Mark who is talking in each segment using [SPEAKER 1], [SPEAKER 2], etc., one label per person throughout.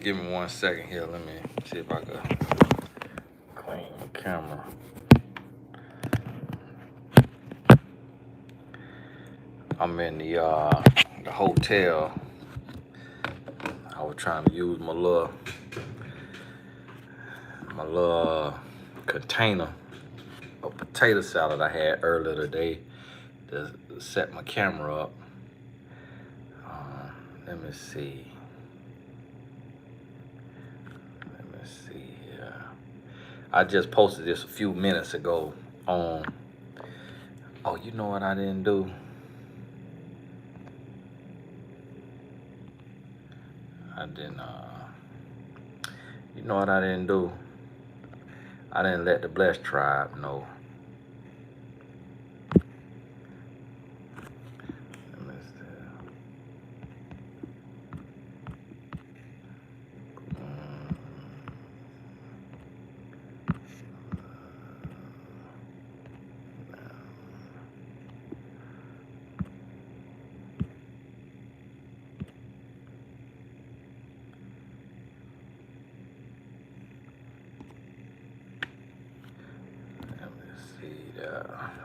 [SPEAKER 1] Give me 1 second here. Let me see if I can clean the camera. I'm in the hotel. I was trying to use my little container of potato salad I had earlier today to set my camera up. Let me see. Here. I just posted this a few minutes ago on. Oh, you know what I didn't do? You know what I didn't do? I didn't let the Blessed Tribe know.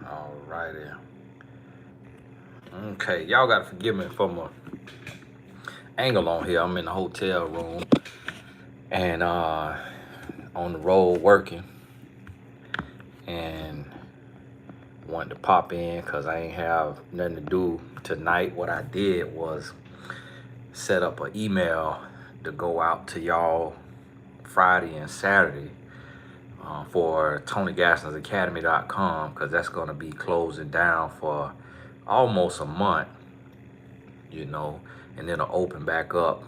[SPEAKER 1] Alrighty. Okay, y'all gotta forgive me for my angle on here. I'm in the hotel room and on the road working, and wanted to pop in because I ain't have nothing to do tonight. What I did was set up an email to go out to y'all Friday and Saturday for TonyGassinsAcademy.com, because that's going to be closing down for almost a month, and then it'll open back up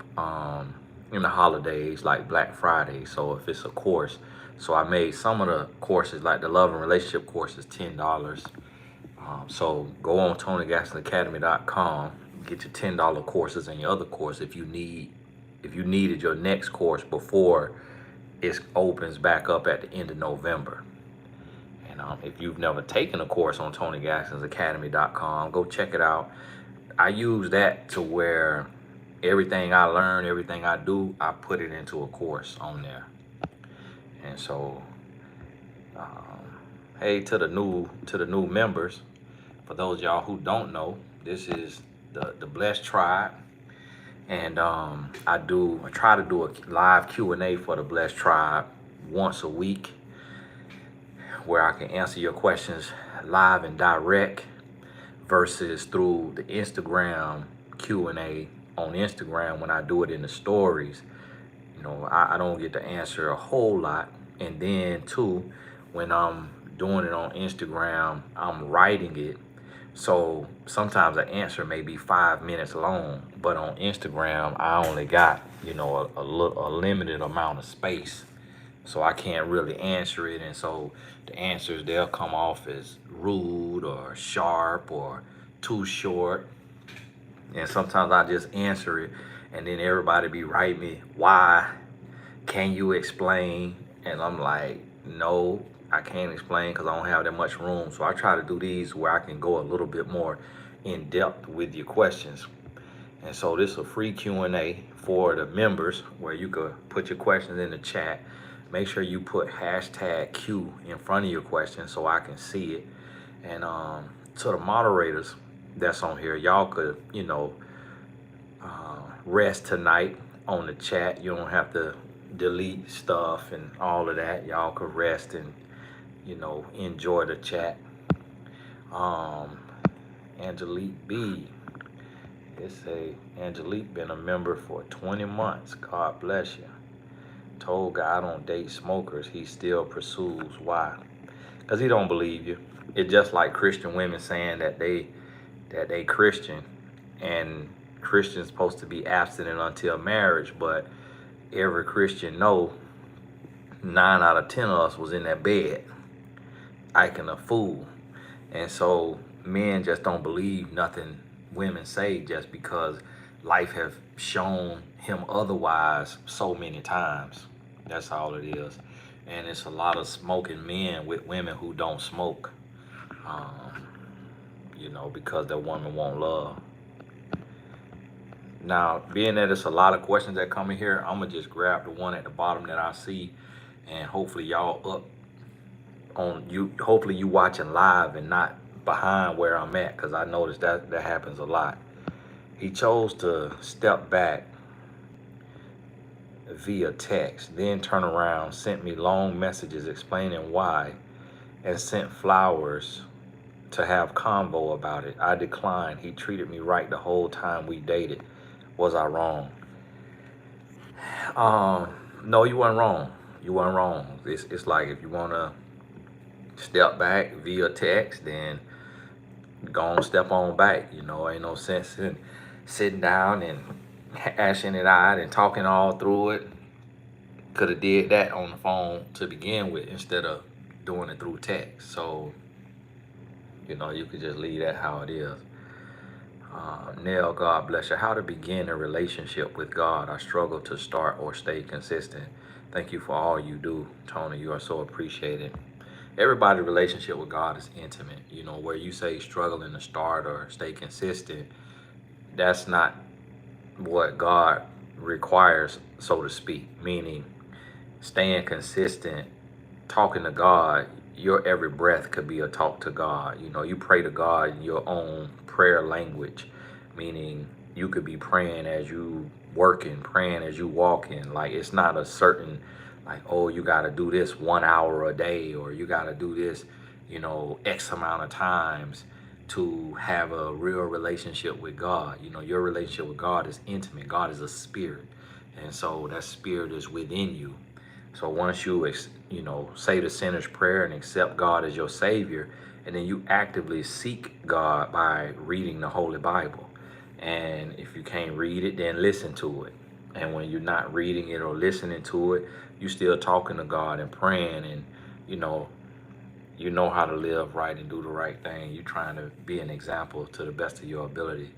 [SPEAKER 1] in the holidays like Black Friday. So if it's a course, so I made some of the courses, like the love and relationship course, is $10. So go on TonyGassinsAcademy.com, get your $10 courses and your other course if you needed your next course before it opens back up at the end of November. And if you've never taken a course on TonyGassinsAcademy.com, go check it out. I use that to where everything I learn, everything I do, I put it into a course on there. And so, hey, to the new members, for those of y'all who don't know, this is the Blessed Tribe. And I try to do a live Q&A for the Blessed Tribe once a week, where I can answer your questions live and direct, versus through the Instagram Q&A on Instagram. When I do it in the stories, I don't get to answer a whole lot. And then too, when I'm doing it on Instagram, I'm writing it. So sometimes the answer may be 5 minutes long, but on Instagram, I only got, a limited amount of space. So I can't really answer it. And so the answers, they'll come off as rude or sharp or too short. And sometimes I just answer it, and then everybody be writing me, why? Can you explain? And I'm like, no, I can't explain because I don't have that much room. So I try to do these where I can go a little bit more in depth with your questions. And so this is a free Q&A for the members, where you could put your questions in the chat. Make sure you put #Q in front of your question so I can see it. And to the moderators that's on here, y'all could, rest tonight on the chat. You don't have to delete stuff and all of that. Y'all could rest and, enjoy the chat. Angelique B. Angelique been a member for 20 months. God bless you. Told guy don't date smokers. He still pursues. Why? Because he don't believe you. It's just like Christian women saying that they Christian, and Christians supposed to be abstinent until marriage, but every Christian know 9 out of 10 of us was in that bed acting a fool. And so men just don't believe nothing women say, just because life have shown him otherwise so many times. That's all it is. And it's a lot of smoking men with women who don't smoke, because their woman won't love. Now, being that it's a lot of questions that come in here, I'm gonna just grab the one at the bottom that I see, and hopefully y'all up on you. Hopefully you watching live and not behind where I'm at, because I noticed that happens a lot. He chose to step back via text, then turn around, sent me long messages explaining why, and sent flowers to have convo about it. I declined. He treated me right the whole time we dated. Was I wrong? No, you weren't wrong. You weren't wrong. It's like, if you wanna step back via text, then go on, step on back. You know, ain't no sense in sitting down and hashing it out and talking all through it. Could have did that on the phone to begin with instead of doing it through text. So, you know, you could just leave that how it is. Nell, God bless you. How to begin a relationship with God. I struggle to start or stay consistent. Thank you for all you do, Tony. You are so appreciated. Everybody's relationship with God is intimate. You know, where you say struggling to start or stay consistent, that's not what God requires, so to speak. Meaning, staying consistent, talking to God, your every breath could be a talk to God. You know, you pray to God in your own prayer language, meaning you could be praying as you working, praying as you walking. Like, it's not a certain, like, oh, you got to do this 1 hour a day, or you got to do this, you know, X amount of times to have a real relationship with God. You know, your relationship with God is intimate. God is a spirit. And so that spirit is within you. So once you, you know, say the sinner's prayer and accept God as your Savior, and then you actively seek God by reading the Holy Bible. And if you can't read it, then listen to it. And when you're not reading it or listening to it, you still talking to God and praying, and you know how to live right and do the right thing. You're trying to be an example to the best of your ability.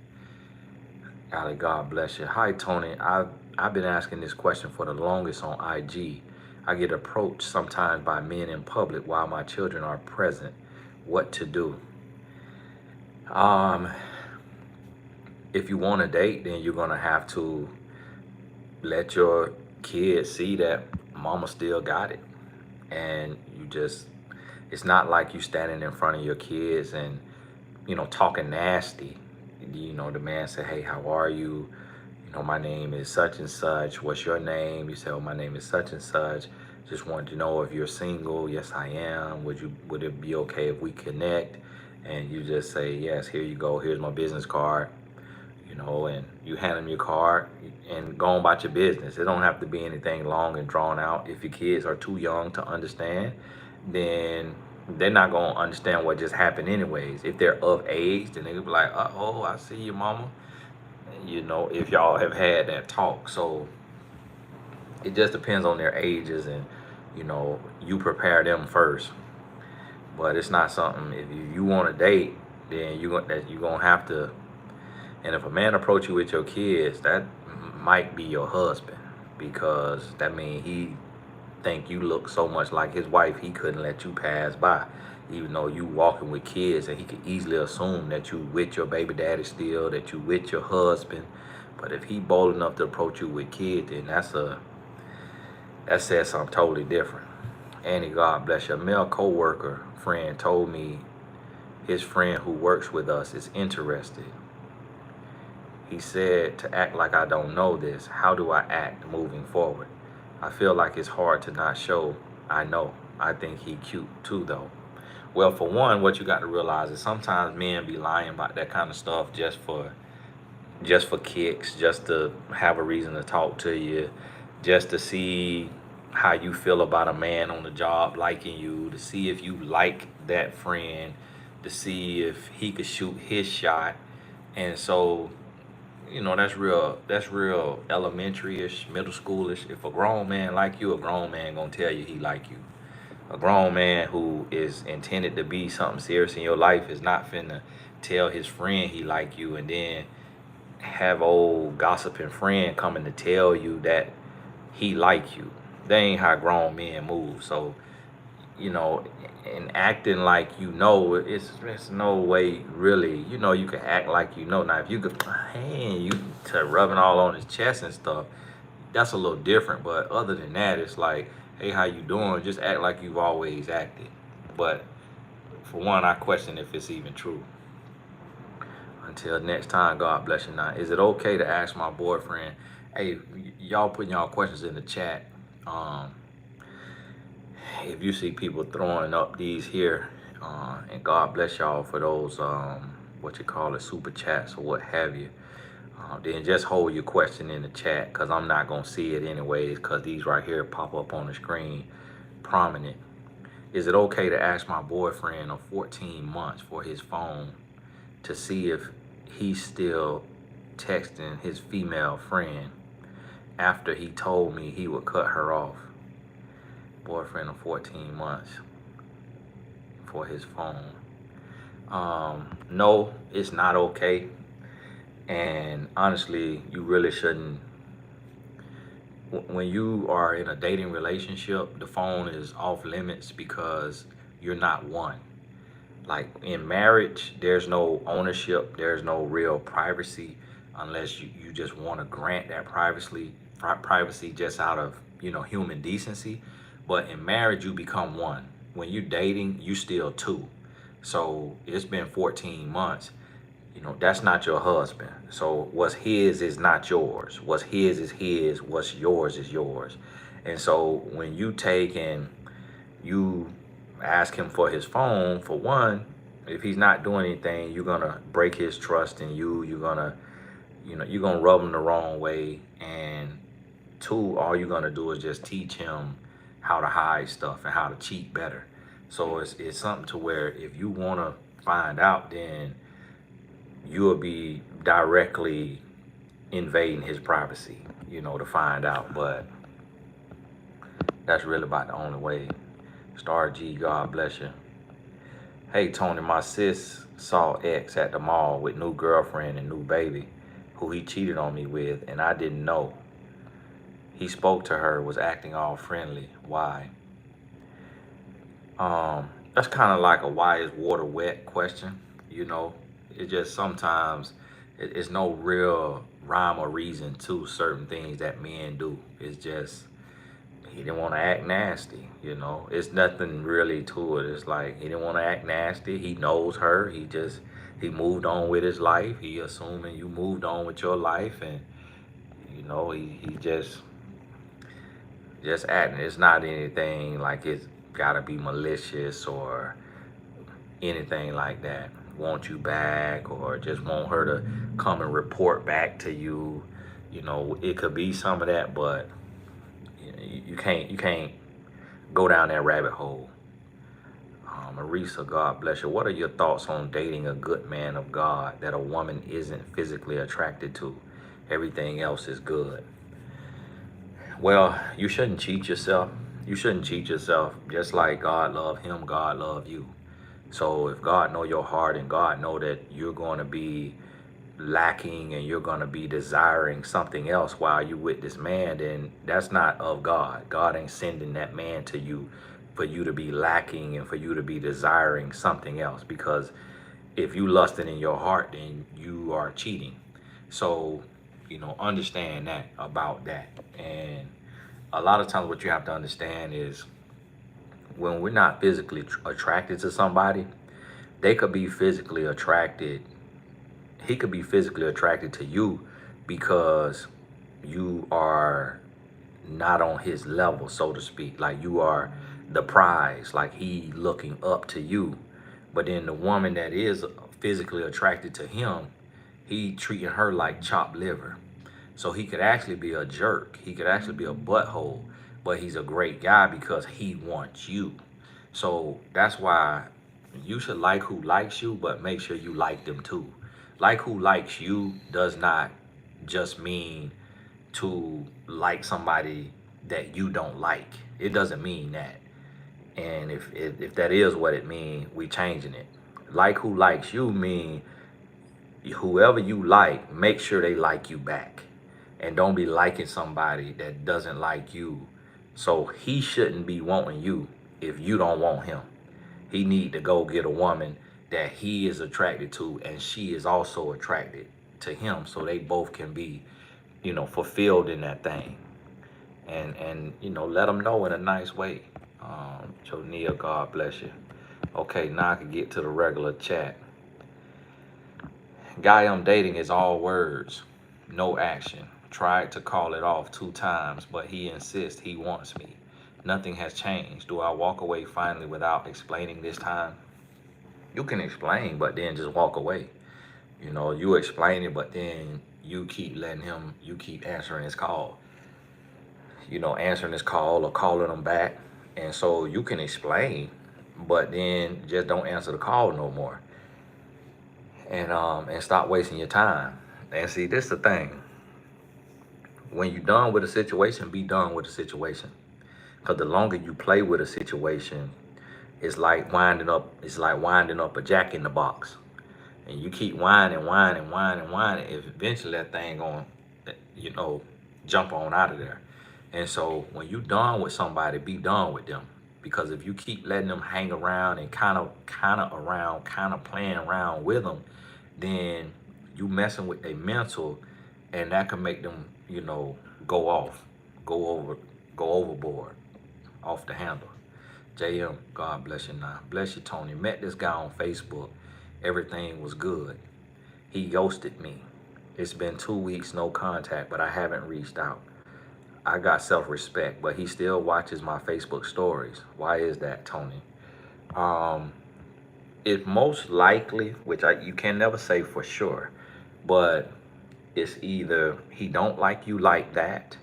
[SPEAKER 1] Golly, God bless you. Hi, Tony. I've been asking this question for the longest on IG. I get approached sometimes by men in public while my children are present. What to do? If you want to date, then you're gonna have to let your kids see that mama still got it. And you just, it's not like you standing in front of your kids and, you know, talking nasty. You know, the man say, hey, how are you? You know, my name is such and such. What's your name? You say, oh, my name is such and such. Just wanted to know if you're single. Yes, I am. Would it be okay if we connect? And you just say, yes, here you go. Here's my business card. You know, and you hand them your card and go on about your business. It don't have to be anything long and drawn out. If your kids are too young to understand, then they're not going to understand what just happened anyways. If they're of age, then they'll be like, oh, I see you, mama. You know, if y'all have had that talk. So it just depends on their ages, and, you know, you prepare them first. But it's not something, if you want to date, then you're going to have to. And if a man approach you with your kids, that might be your husband, because that means he think you look so much like his wife, he couldn't let you pass by, even though you walking with kids, and he could easily assume that you with your baby daddy still, that you with your husband. But if he bold enough to approach you with kids, then that says something totally different. Annie, God bless you. A male co-worker friend told me his friend who works with us is interested. He said to act like I don't know this. How do I act moving forward? I feel like it's hard to not show I know. I think he cute too, though. Well, for one, what you got to realize is sometimes men be lying about that kind of stuff just for kicks, just to have a reason to talk to you, just to see how you feel about a man on the job liking you, to see if you like that friend, to see if he could shoot his shot. And so, you know, that's real elementary-ish, middle schoolish. If a grown man like you, a grown man gonna tell you he like you. A grown man who is intended to be something serious in your life is not finna tell his friend he like you and then have old gossiping friend coming to tell you that he like you. That ain't how grown men move. So you know, and acting like you know, it's no way really. You know, you can act like you know. Now, if you could, hey, you to rubbing all on his chest and stuff, that's a little different. But other than that, it's like, hey, how you doing? Just act like you've always acted. But for one, I question if it's even true. Until next time, God bless you. Now, is it okay to ask my boyfriend? Hey, y'all putting y'all questions in the chat. Um, if you see people throwing up these here, and God bless y'all for those what you call it, super chats or what have you. Then just hold your question in the chat, because I'm not gonna see it anyways, because these right here pop up on the screen prominent. Is it okay to ask my boyfriend of 14 months for his phone to see if he's still texting his female friend after he told me he would cut her off? Boyfriend of 14 months for his phone. No, it's not okay. And honestly, you really shouldn't. When you are in a dating relationship, the phone is off limits because you're not one. Like in marriage, there's no ownership, there's no real privacy unless you just want to grant that privacy just out of, you know, human decency. But in marriage, you become one. When you're dating, you still two. So it's been 14 months. You know, that's not your husband. So what's his is not yours. What's his is his. What's yours is yours. And so when you take and you ask him for his phone, for one, if he's not doing anything, you're gonna break his trust in you. You're gonna, you know, you're gonna rub him the wrong way. And two, all you're gonna do is just teach him how to hide stuff and how to cheat better. So it's something to where if you wanna find out, then you'll be directly invading his privacy, you know, to find out. But that's really about the only way. Star G, God bless you. Hey, Tony, my sis saw X at the mall with new girlfriend and new baby who he cheated on me with, and I didn't know. He spoke to her, was acting all friendly. Why? That's kind of like a why is water wet question, you know. It just sometimes it's no real rhyme or reason to certain things that men do. It's just he didn't want to act nasty, you know. It's nothing really to it. It's like he didn't want to act nasty. He knows her. He moved on with his life. He assuming you moved on with your life, and you know he just acting. It's not anything like it's gotta be malicious or anything like that. Want you back or just want her to come and report back to you. You know, it could be some of that, but you know, you can't go down that rabbit hole. Marisa, God bless you. What are your thoughts on dating a good man of God that a woman isn't physically attracted to? Everything else is good. Well, you shouldn't cheat yourself. You shouldn't cheat yourself. Just like God love him, God love you. So if God know your heart and God know that you're going to be lacking and you're going to be desiring something else while you with this man, then that's not of God. God ain't sending that man to you for you to be lacking and for you to be desiring something else. Because if you lusting in your heart, then you are cheating. So, you know, understand that about that. And a lot of times what you have to understand is when we're not physically attracted to somebody, they could be physically attracted. He could be physically attracted to you because you are not on his level, so to speak. Like you are the prize, like he looking up to you. But then the woman that is physically attracted to him, he treating her like chopped liver. So he could actually be a jerk. He could actually be a butthole, but he's a great guy because he wants you. So that's why you should like who likes you, but make sure you like them too. Like who likes you does not just mean to like somebody that you don't like. It doesn't mean that. And if that is what it means, we changing it. Like who likes you mean whoever you like, make sure they like you back. And don't be liking somebody that doesn't like you. So he shouldn't be wanting you. if you don't want him. He need to go get a woman that he is attracted to and she is also attracted to him, so they both can be, fulfilled in that thing. And let them know in a nice way. Jonia, God bless you. Okay, now I can get to the regular chat. Guy I'm dating is all words, no action. Tried to call it off 2 times, but he insists he wants me. Nothing has changed. Do I walk away finally without explaining this time? You can explain, but then just walk away. You explain it, but then you keep you keep answering his call. Answering his call or calling him back. And so you can explain, but then just don't answer the call no more. And stop wasting your time. And see, this is the thing. When you're done with a situation, be done with the situation. Because the longer you play with a situation, it's like winding up a jack in the box. And you keep winding, eventually that thing going, jump on out of there. And so when you're done with somebody, be done with them. Because if you keep letting them hang around and kind of playing around with them, then you messing with their mental, and that can make them, go overboard, off the handle. JM, God bless you now. Bless you, Tony. Met this guy on Facebook. Everything was good. He ghosted me. It's been 2 weeks, no contact, but I haven't reached out. I got self-respect, but he still watches my Facebook stories. Why is that, Tony? It's most likely, which you can never say for sure, but it's either he don't like you like that,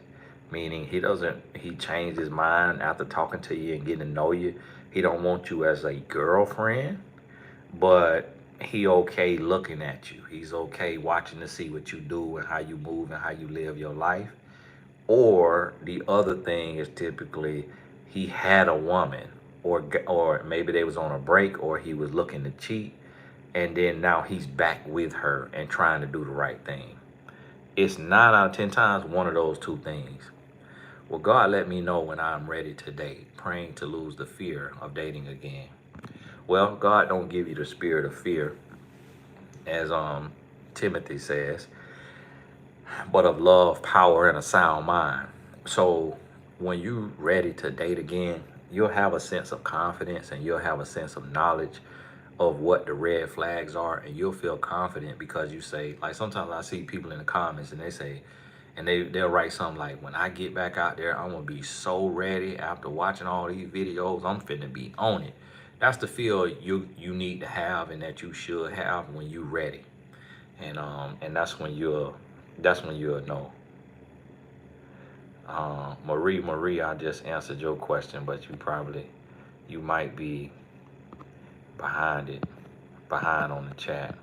[SPEAKER 1] meaning he changed his mind after talking to you and getting to know you. He don't want you as a girlfriend, but he okay looking at you. He's okay watching to see what you do and how you move and how you live your life. Or the other thing is typically he had a woman, or maybe they was on a break, or he was looking to cheat, and then now he's back with her and trying to do the right thing. It's 9 out of 10 times one of those two things. Well, God let me know when I'm ready to date, praying to lose the fear of dating again. Well, God don't give you the spirit of fear, as Timothy says, but of love, power, and a sound mind. So when you're ready to date again, you'll have a sense of confidence and you'll have a sense of knowledge of what the red flags are, and you'll feel confident because you say, like, sometimes I see people in the comments and they say, and they'll write something like, when I get back out there, I'm gonna be so ready after watching all these videos, I'm finna be on it. That's the feel you need to have and that you should have when you're ready. And that's when you'll know. Marie, I just answered your question, but you might be behind on the chat.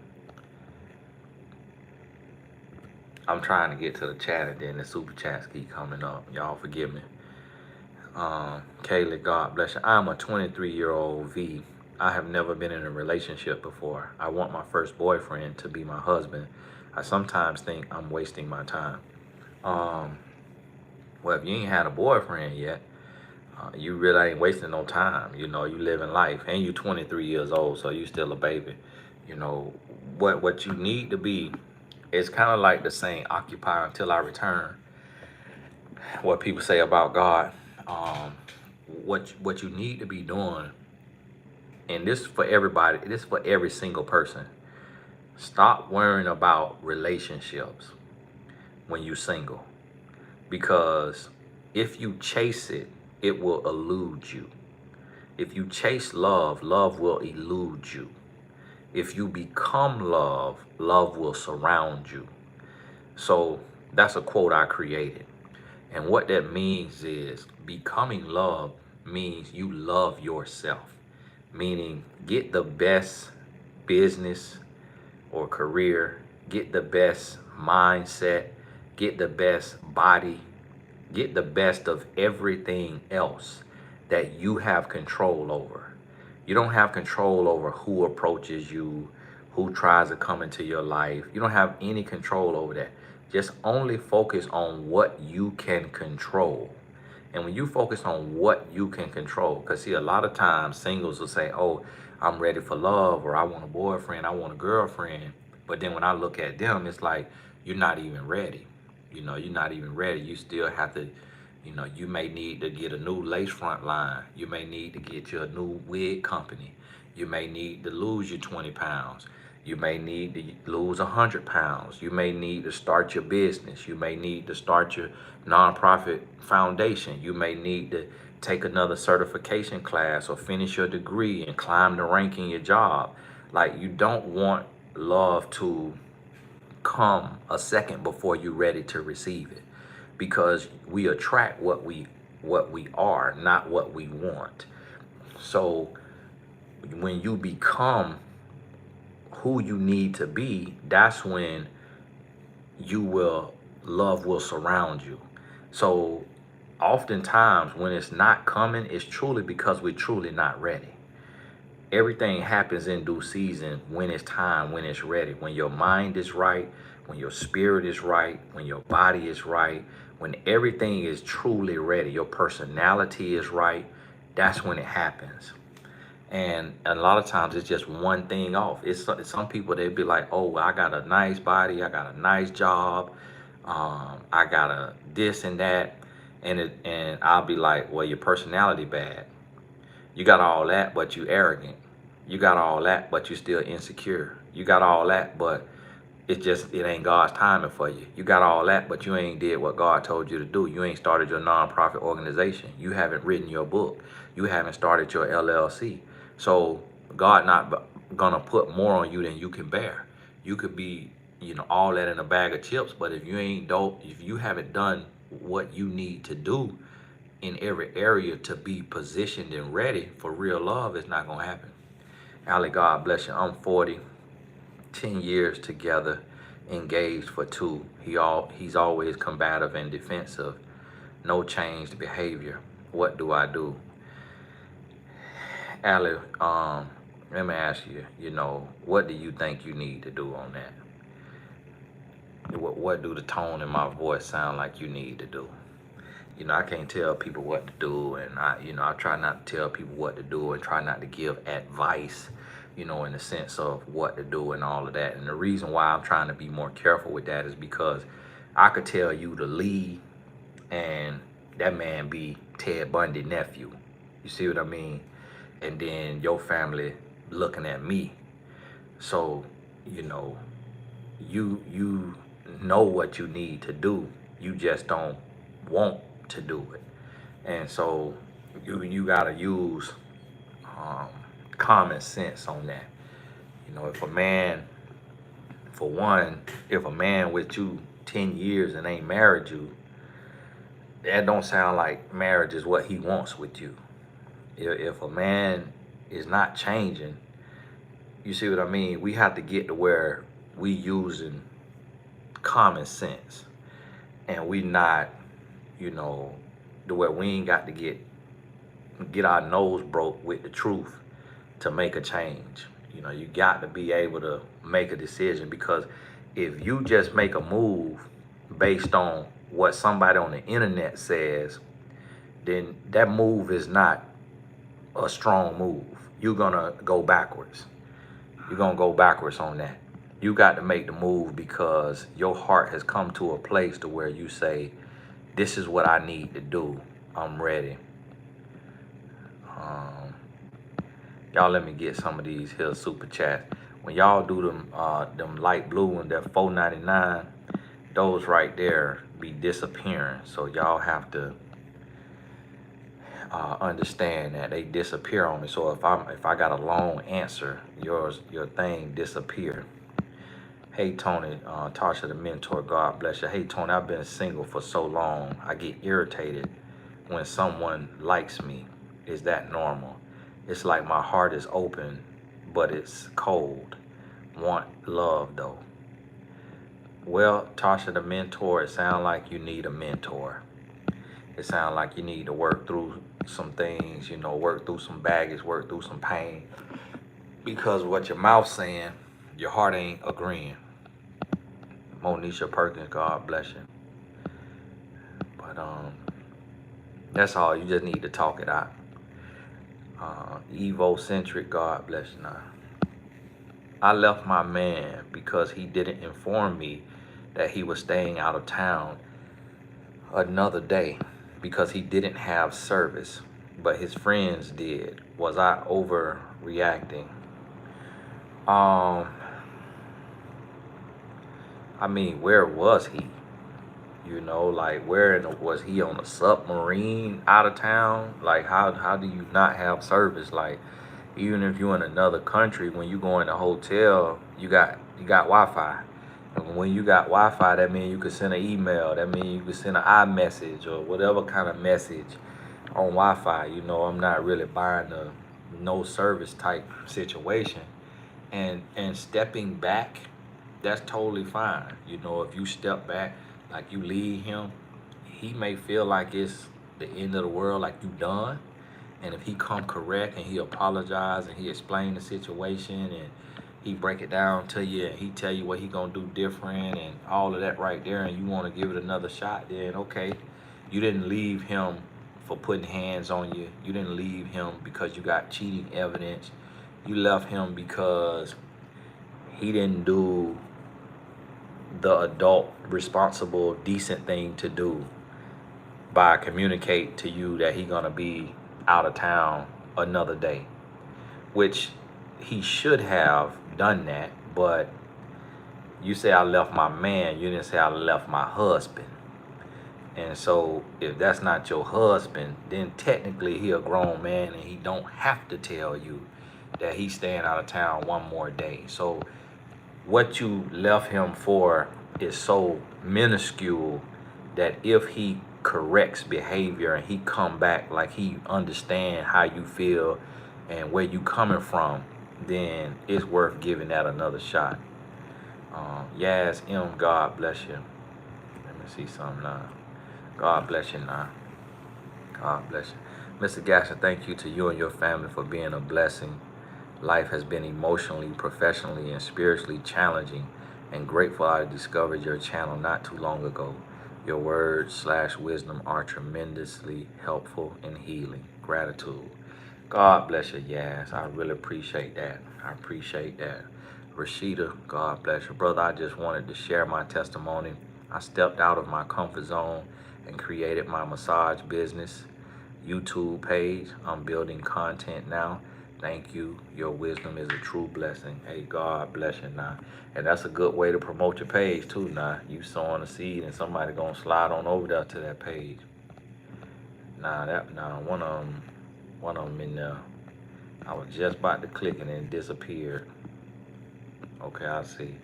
[SPEAKER 1] I'm trying to get to the chat and then the super chats keep coming up. Y'all forgive me. Kaylee, God bless you. I'm a 23-year-old V. I have never been in a relationship before. I want my first boyfriend to be my husband. I sometimes think I'm wasting my time. Well, if you ain't had a boyfriend yet, you really ain't wasting no time. You living life, and you 23 years old, so you still a baby. What you need to be, it's kind of like the saying, occupy until I return. What people say about God. What you need to be doing, and this is for everybody, this is for every single person. Stop worrying about relationships when you're single, because if you chase it, it will elude you. If you chase love, love will elude you. If you become love, love will surround you. So that's a quote I created. And what that means is becoming love means you love yourself, meaning get the best business or career, get the best mindset, get the best body, get the best of everything else that you have control over. You don't have control over who approaches you, who tries to come into your life. You don't have any control over that. Just only focus on what you can control. And when you focus on what you can control, because see, a lot of times singles will say, oh, I'm ready for love, or I want a boyfriend, I want a girlfriend. But then when I look at them, it's like, you're not even ready. You're not even ready. You still have to, you may need to get a new lace front line. You may need to get you a new wig company. You may need to lose your 20 pounds. You may need to lose 100 pounds. You may need to start your business. You may need to start your nonprofit foundation. You may need to take another certification class or finish your degree and climb the rank in your job. Like, you don't want love to come a second before you're ready to receive it, because we attract what we are, not what we want. So when you become who you need to be, that's when love will surround you. So oftentimes when it's not coming, it's truly because we're truly not ready. Everything happens in due season, when it's time, when it's ready, when your mind is right, when your spirit is right, when your body is right, when everything is truly ready, your personality is right. That's when it happens. And a lot of times it's just one thing off. It's some people, they'd be like, oh, well, I got a nice body, I got a nice job, I got a this and that, and I'll be like, well, your personality bad. You got all that, but you arrogant. You got all that, but you still insecure. You got all that, but it ain't God's timing for you. You got all that, but you ain't did what God told you to do. You ain't started your nonprofit organization. You haven't written your book. You haven't started your LLC. So God not gonna put more on you than you can bear. You could be, all that in a bag of chips, but if you haven't done what you need to do in every area to be positioned and ready for real love, it's not gonna happen. Allie, God bless you. I'm 40, 10 years together, engaged for 2. He's always combative and defensive. No changed behavior. What do I do? Allie, let me ask you, what do you think you need to do on that? What do the tone in my voice sound like you need to do? I can't tell people what to do, and I try not to tell people what to do and try not to give advice, in the sense of what to do and all of that. And the reason why I'm trying to be more careful with that is because I could tell you to leave, and that man be Ted Bundy nephew. You see what I mean? And then your family looking at me. So, you know what you need to do. You just don't want to do it. And so you gotta use common sense on that. If a man, for one, if a man with you 10 years and ain't married you, that don't sound like marriage is what he wants with you. If a man is not changing, you see what I mean? We have to get to where we using common sense, and we not, the way we ain't got to get our nose broke with the truth to make a change. You got to be able to make a decision, because if you just make a move based on what somebody on the internet says, then that move is not a strong move. You're gonna go backwards. You're gonna go backwards on that. You got to make the move because your heart has come to a place to where you say, this is what I need to do. I'm ready. Y'all let me get some of these here super chats. When y'all do them light blue ones, they're $4.99. Those right there be disappearing. So y'all have to understand that they disappear on me. So if I got a long answer, your thing disappear. Hey Tony, Tasha the mentor, God bless you. Hey Tony, I've been single for so long. I get irritated when someone likes me. Is that normal? It's like my heart is open, but it's cold. Want love though. Well, Tasha the mentor, it sounds like you need a mentor. It sounds like you need to work through some things, work through some baggage, work through some pain. Because what your mouth's saying, your heart ain't agreeing. Monisha Perkins, God bless you. But That's all. You just need to talk it out. Evocentric, God bless you now. I left my man because he didn't inform me that he was staying out of town another day because he didn't have service, but his friends did. Was I overreacting? Um, I mean, where was he? You know, like was he on a submarine out of town? Like how do you not have service? Like even if you're in another country, when you go in a hotel, you got Wi-Fi. And when you got Wi-Fi, that means you could send an email. That means you could send an iMessage or whatever kind of message on Wi-Fi. You know, I'm not really buying the no service type situation. And stepping back, that's totally fine. You know, if you step back, like you leave him, he may feel like it's the end of the world, like you done. And if he come correct and he apologize and he explain the situation and he break it down to you and he tell you what he gonna do different and all of that right there, and you want to give it another shot, then okay, you didn't leave him for putting hands on you. You didn't leave him because you got cheating evidence. You left him because he didn't do the adult, responsible, decent thing to do by communicate to you that he gonna be out of town another day, which he should have done that. But you say I left my man, you didn't say I left my husband. And so if that's not your husband, then technically he a grown man and he don't have to tell you that he's staying out of town one more day. So what you left him for is so minuscule that if he corrects behavior and he come back like he understand how you feel and where you coming from, then it's worth giving that another shot. Yaz M, God bless you. Let me see something now. God bless you now. God bless you. Mr. Gasser, thank you to you and your family for being a blessing. Life has been emotionally, professionally, and spiritually challenging, and grateful I discovered your channel not too long ago. Your words/wisdom are tremendously helpful and healing. Gratitude. God bless you, Yas. I really appreciate that. I appreciate that. Rashida, God bless you. Brother, I just wanted to share my testimony. I stepped out of my comfort zone and created my massage business YouTube page. I'm building content now. Thank you. Your wisdom is a true blessing. Hey, God bless you now. And that's a good way to promote your page too now. You sowing a seed and somebody gonna slide on over there to that page. One of them in there. I was just about to click and it disappeared. Okay, I see.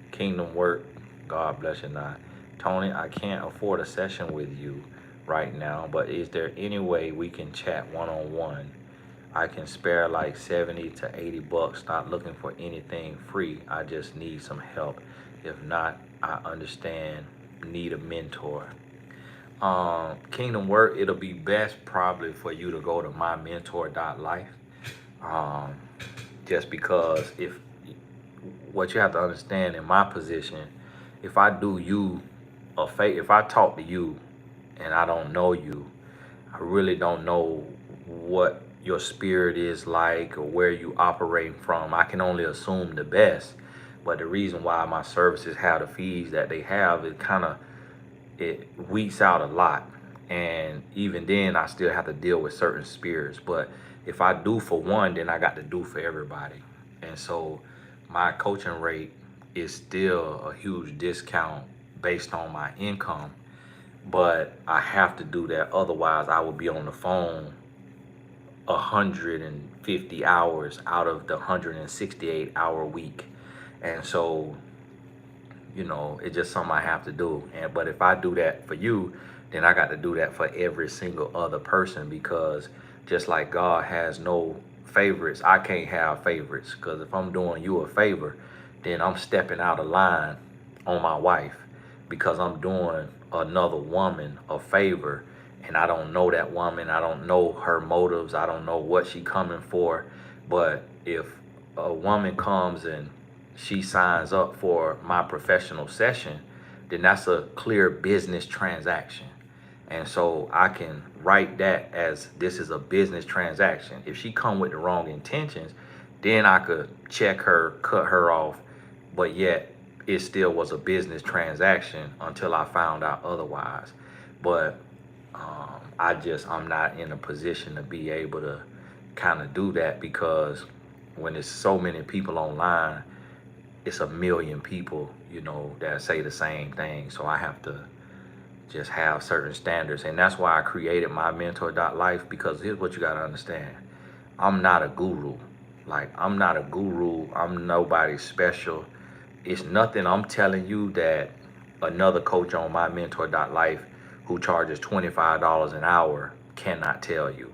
[SPEAKER 1] Kingdom work. God bless you now. Tony, I can't afford a session with you right now, but is there any way we can chat one-on-one? I can spare like 70 to 80 bucks, not looking for anything free. I just need some help. If not, I understand, need a mentor. Kingdom work, it'll be best probably for you to go to mymentor.life. Just because if what you have to understand in my position, if I do you a favor, if I talk to you and I don't know you, I really don't know what your spirit is like or where you operating from. I can only assume the best. But the reason why my services have the fees that they have, it weeds out a lot. And even then I still have to deal with certain spirits. But if I do for one, then I got to do for everybody. And so my coaching rate is still a huge discount based on my income. But I have to do that. Otherwise I will be on the phone 150 hours out of the 168-hour week. And so, you know, it's just something I have to do. But if I do that for you, then I got to do that for every single other person, because just like God has no favorites, I can't have favorites. Because if I'm doing you a favor, then I'm stepping out of line on my wife, because I'm doing another woman a favor. And I don't know that woman. I don't know her motives. I don't know what she coming for. But if a woman comes and she signs up for my professional session, then that's a clear business transaction. And so I can write that as this is a business transaction. If she come with the wrong intentions, then I could check her, cut her off, but yet it still was a business transaction until I found out otherwise. But I'm not in a position to be able to kind of do that, because when there's so many people online, it's a million people, that say the same thing. So I have to just have certain standards. And that's why I created my mentor.life, because here's what you got to understand. I'm not a guru. Like, I'm not a guru. I'm nobody special. It's nothing I'm telling you that another coach on my mentor.life who charges $25 an hour cannot tell you.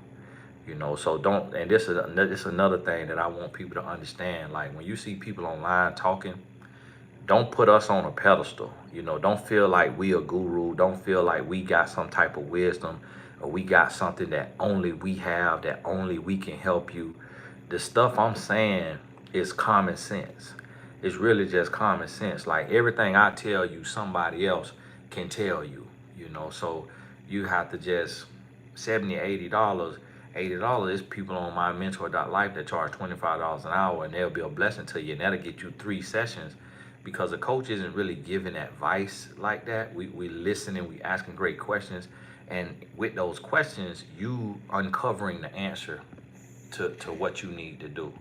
[SPEAKER 1] So don't, and this is another thing that I want people to understand. Like, when you see people online talking, don't put us on a pedestal. Don't feel like we a guru. Don't feel like we got some type of wisdom, or we got something that only we have, that only we can help you. The stuff I'm saying is common sense. It's really just common sense. Like, everything I tell you, somebody else can tell you. So you have to just $70, $80 is people on my mentor.life that charge $25 an hour, and they'll be a blessing to you, and that'll get you 3 sessions, because a coach isn't really giving advice like that. We listening, we asking great questions, and with those questions, you uncovering the answer to what you need to do.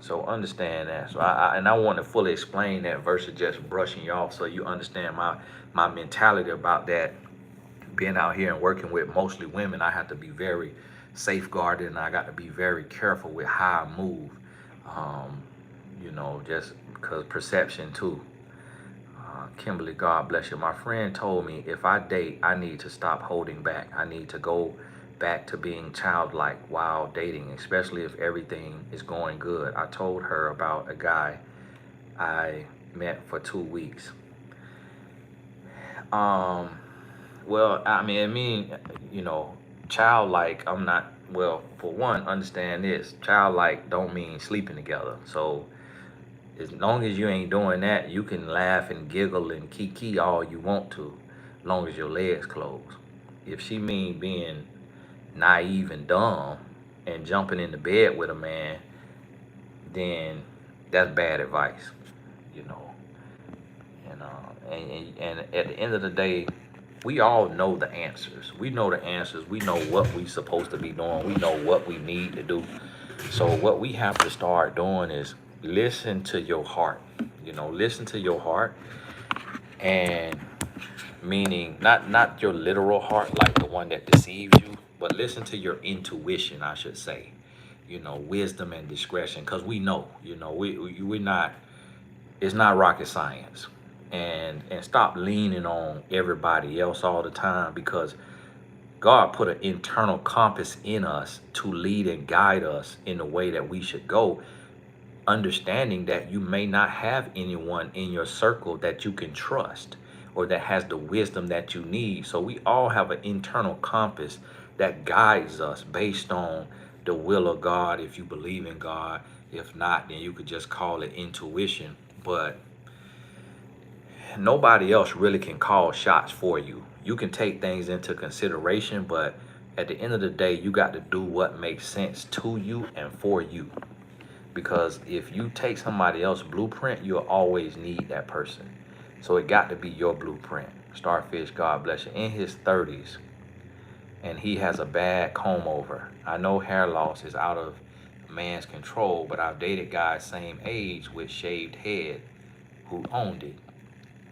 [SPEAKER 1] So understand that. So I want to fully explain that versus just brushing you off, so you understand my mentality about that. Being out here and working with mostly women, I have to be very safeguarded, and I got to be very careful with how I move. Just because perception too. Kimberly, God bless you. My friend told me if I date, I need to stop holding back. I need to go back to being childlike while dating, especially if everything is going good. I told her about a guy I met for 2 weeks. Well, childlike, I'm not, well, for one, understand this. Childlike don't mean sleeping together. So as long as you ain't doing that, you can laugh and giggle and kiki all you want to, as long as your legs closed. If she mean being naive and dumb and jumping in the bed with a man, then that's bad advice, you know. And at the end of the day, we all know the answers. We know the answers. We know what we supposed to be doing. We know what we need to do. So what we have to start doing is listen to your heart. Listen to your heart, and meaning not your literal heart, like the one that deceives you, but listen to your intuition, I should say. Wisdom and discretion, because we know. We're not. It's not rocket science. And stop leaning on everybody else all the time, because God put an internal compass in us to lead and guide us in the way that we should go, understanding that you may not have anyone in your circle that you can trust or that has the wisdom that you need. So we all have an internal compass that guides us based on the will of God, if you believe in God. If not, then you could just call it intuition. But nobody else really can call shots for you. You can take things into consideration, but at the end of the day, you got to do what makes sense to you and for you. Because if you take somebody else's blueprint, you'll always need that person. So it got to be your blueprint. Starfish, God bless you, in his 30s, and he has a bad comb over. I know hair loss is out of man's control, but I've dated guys same age with shaved head who owned it.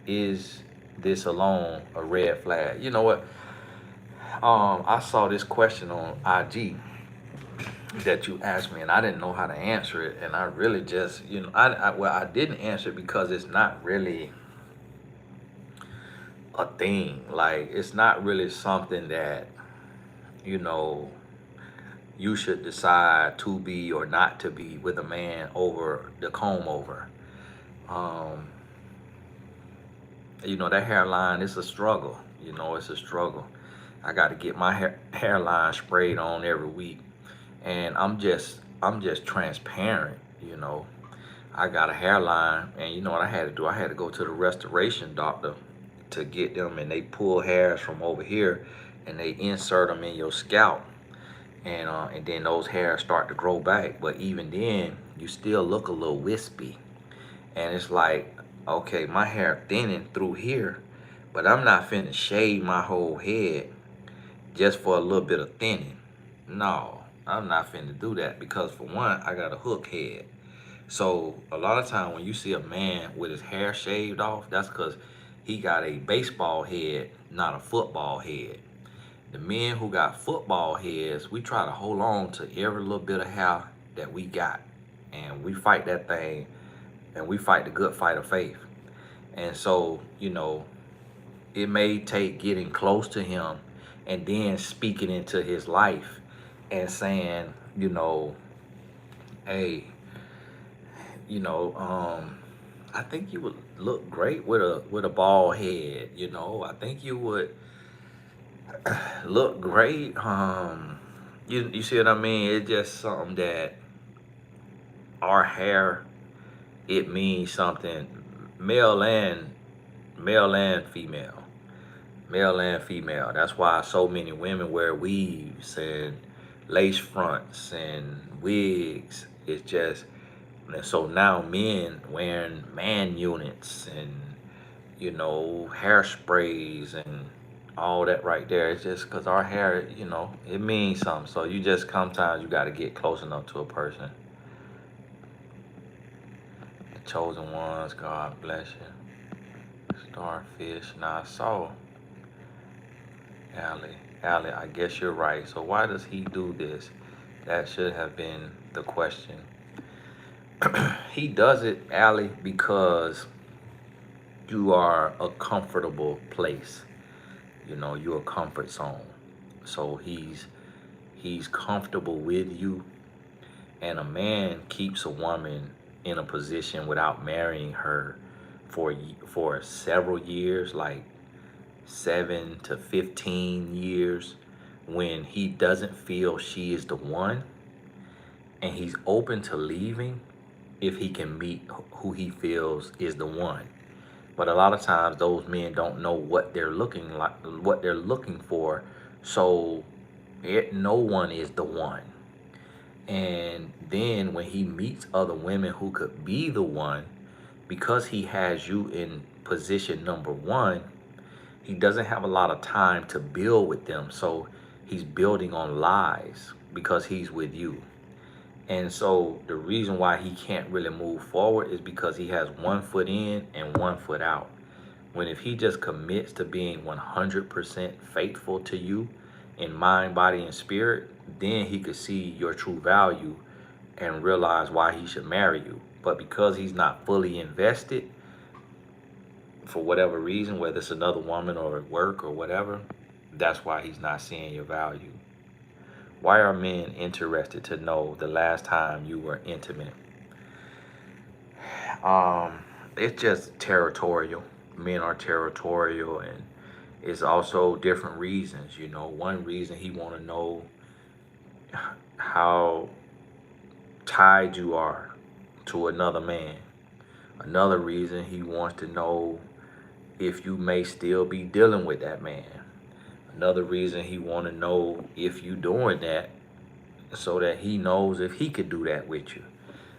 [SPEAKER 1] Is this alone a red flag? You know what? I saw this question on IG that you asked me, and I didn't know how to answer it, and I really just, I didn't answer it because it's not really a thing. Like, it's not really something that you should decide to be or not to be with a man over the comb over. That hairline is a struggle. It's a struggle. I got to get my hairline sprayed on every week, and I'm just transparent. I got a hairline, and you know what I had to do? I had to go to the restoration doctor to get them, and they pull hairs from over here and they insert them in your scalp, and then those hairs start to grow back. But even then, you still look a little wispy, and it's like, okay, my hair thinning through here, but I'm not finna shave my whole head just for a little bit of thinning. No, I'm not finna do that, because for one, I got a hook head. So a lot of time when you see a man with his hair shaved off, that's because he got a baseball head, not a football head. The men who got football heads, we try to hold on to every little bit of hair that we got, and we fight that thing, and we fight the good fight of faith. And so, it may take getting close to him and then speaking into his life and saying, hey, I think you would look great with a bald head. I think you would look great. You see what I mean? It's just something that our hair, it means something, male and male and female. Male and female. That's why so many women wear weaves and lace fronts and wigs. It's just, and so now men wearing man units and hairsprays and all that right there. It's just because our hair, it means something. So you just sometimes you got to get close enough to a person. The chosen ones, God bless you. Starfish. Now I saw Allie, I guess you're right. So why does he do this? That should have been the question. He does it, Allie, because you are a comfortable place. You're a comfort zone. So he's comfortable with you. And a man keeps a woman in a position without marrying her for several years, like 7 to 15 years, when he doesn't feel she is the one, and he's open to leaving if he can meet who he feels is the one. But a lot of times those men don't know what they're looking for. So no one is the one. And then when he meets other women who could be the one, because he has you in position number one, he doesn't have a lot of time to build with them. So he's building on lies because he's with you. And so the reason why he can't really move forward is because he has 1 foot in and 1 foot out. When if he just commits to being 100% faithful to you in mind, body, and spirit, then he could see your true value and realize why he should marry you. But because he's not fully invested, for whatever reason, whether it's another woman or at work or whatever, that's why he's not seeing your value. Why are men interested to know the last time you were intimate? It's just territorial. Men are territorial, and it's also different reasons. One reason he want to know how tied you are to another man. Another reason he wants to know if you may still be dealing with that man. Another reason he want to know if you doing that so that he knows if he could do that with you.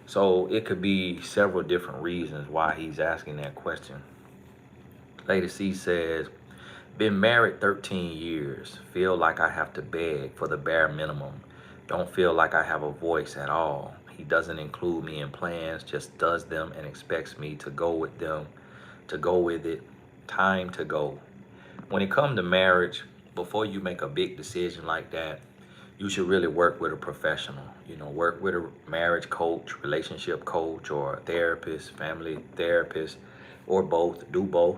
[SPEAKER 1] So it could be several different reasons why he's asking that question. Lady C says, been married 13 years. Feel like I have to beg for the bare minimum. Don't feel like I have a voice at all. He doesn't include me in plans, just does them and expects me to go with them, to go with it. Time to go. When it comes to marriage, before you make a big decision like that, you should really work with a professional. Work with a marriage coach, relationship coach, or a therapist, family therapist, or both. Do both,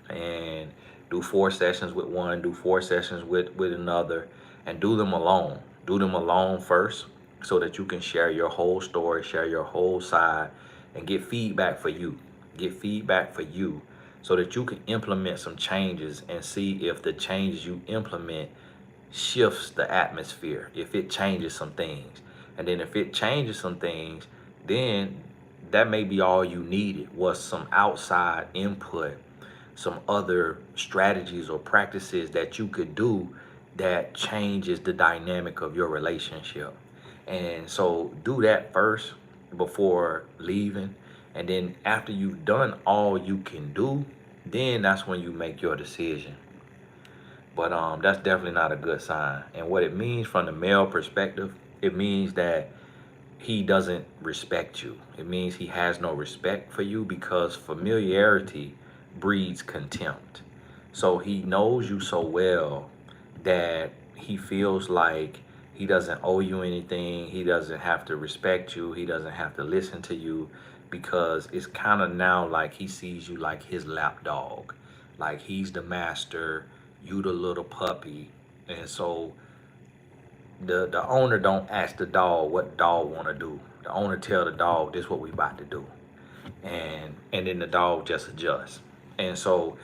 [SPEAKER 1] and do 4 sessions with one, do 4 sessions with another, and do them alone. Do them alone first so that you can share your whole story, share your whole side, and get feedback for you. Get feedback for you so that you can implement some changes and see if the changes you implement shifts the atmosphere, if it changes some things. And then if it changes some things, then that may be all you needed, was some outside input, some other strategies or practices that you could do that changes the dynamic of your relationship. And so do that first before leaving. And then after you've done all you can do, then that's when you make your decision. But that's definitely not a good sign. And what it means from the male perspective, it means that he doesn't respect you. It means he has no respect for you because familiarity breeds contempt. So he knows you so well that he feels like he doesn't owe you anything. He doesn't have to respect you. He doesn't have to listen to you because it's kind of now like he sees you like his lap dog. Like he's the master, you the little puppy. And so the owner don't ask the dog what the dog want to do. The owner tell the dog this what we about to do, and then the dog just adjusts. And so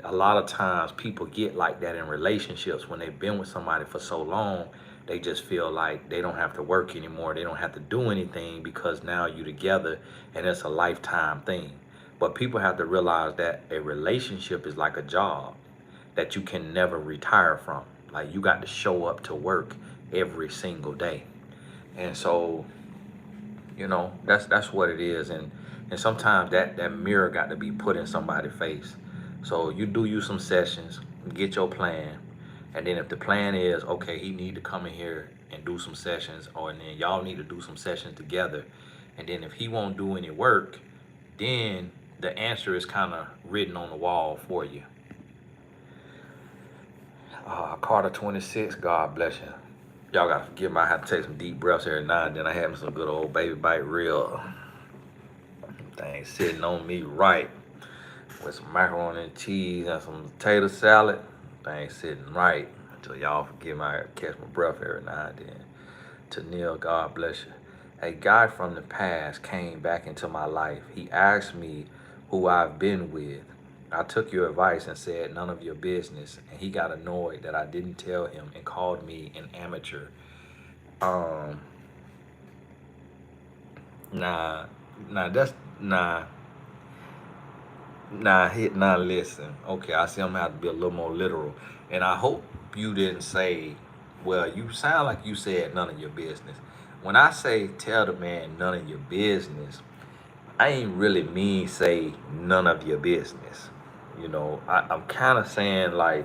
[SPEAKER 1] a lot of times people get like that in relationships when they've been with somebody for so long. They just feel like they don't have to work anymore. They don't have to do anything because now you together and it's a lifetime thing. But people have to realize that a relationship is like a job that you can never retire from. Like you got to show up to work every single day. And so, that's what it is. And sometimes that mirror got to be put in somebody's face. So you do you some sessions, get your plan, and then if the plan is okay, he need to come in here and do some sessions, or and then y'all need to do some sessions together, and then if he won't do any work, then the answer is kind of written on the wall for you. Carter 26, God bless you. Y'all gotta forgive me, I have to take some deep breaths every now and then. I had me some good old baby bite rib. Thing sitting on me right with some macaroni and cheese and some potato salad. Thing sitting right. Until y'all forgive me, I catch my breath every now and then. To Neil, God bless you. A guy from the past came back into my life. He asked me who I've been with. I took your advice and said none of your business, and he got annoyed that I didn't tell him and called me an amateur. Um, nah, nah, that's nah, nah. Listen, okay, I see I'm gonna have to be a little more literal, and I hope you didn't say. Well, you sound like you said none of your business. When I say tell the man none of your business, I ain't really mean say none of your business. I'm kind of saying like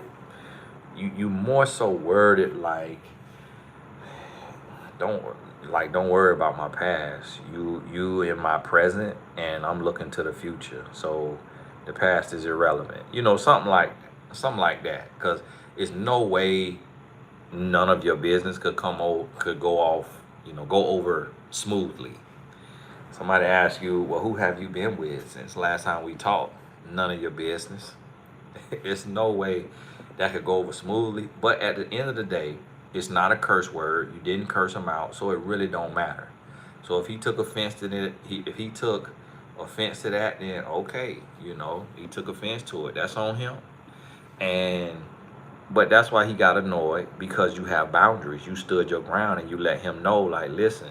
[SPEAKER 1] you more so worded like don't don't worry about my past. You in my present, and I'm looking to the future. So the past is irrelevant. Something like that. Because it's no way none of your business could go off. Go over smoothly. Somebody asks you, well, who have you been with since last time we talked? None of your business. It's no way that could go over smoothly. But at the end of the day, it's not a curse word. You didn't curse him out, so it really don't matter. So if he took offense to it, if he took offense to that, then okay, he took offense to it. That's on him. And but that's why he got annoyed, because you have boundaries. You stood your ground and you let him know, like, listen,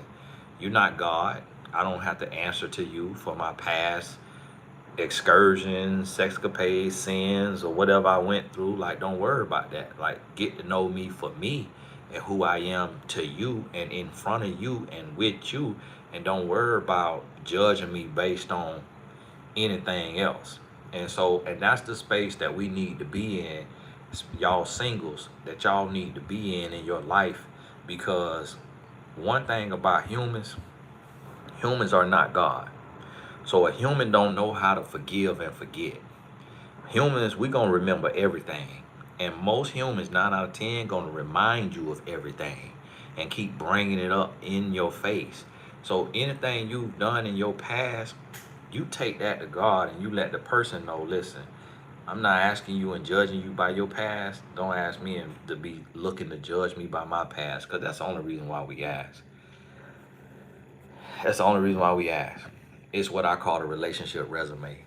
[SPEAKER 1] you're not God. I don't have to answer to you for my past excursions, sexcapades, sins, or whatever I went through. Like, don't worry about that. Like, get to know me for me and who I am to you and in front of you and with you. And don't worry about judging me based on anything else. And that's the space that we need to be in, y'all singles, that y'all need to be in your life. Because one thing about humans are not God. So a human don't know how to forgive and forget. Humans, we gonna remember everything. And most humans, 9 out of 10, gonna remind you of everything and keep bringing it up in your face. So anything you've done in your past, you take that to God and you let the person know, listen, I'm not asking you and judging you by your past. Don't ask me to be looking to judge me by my past, because that's the only reason why we ask. That's the only reason why we ask. It's what I call a relationship resume.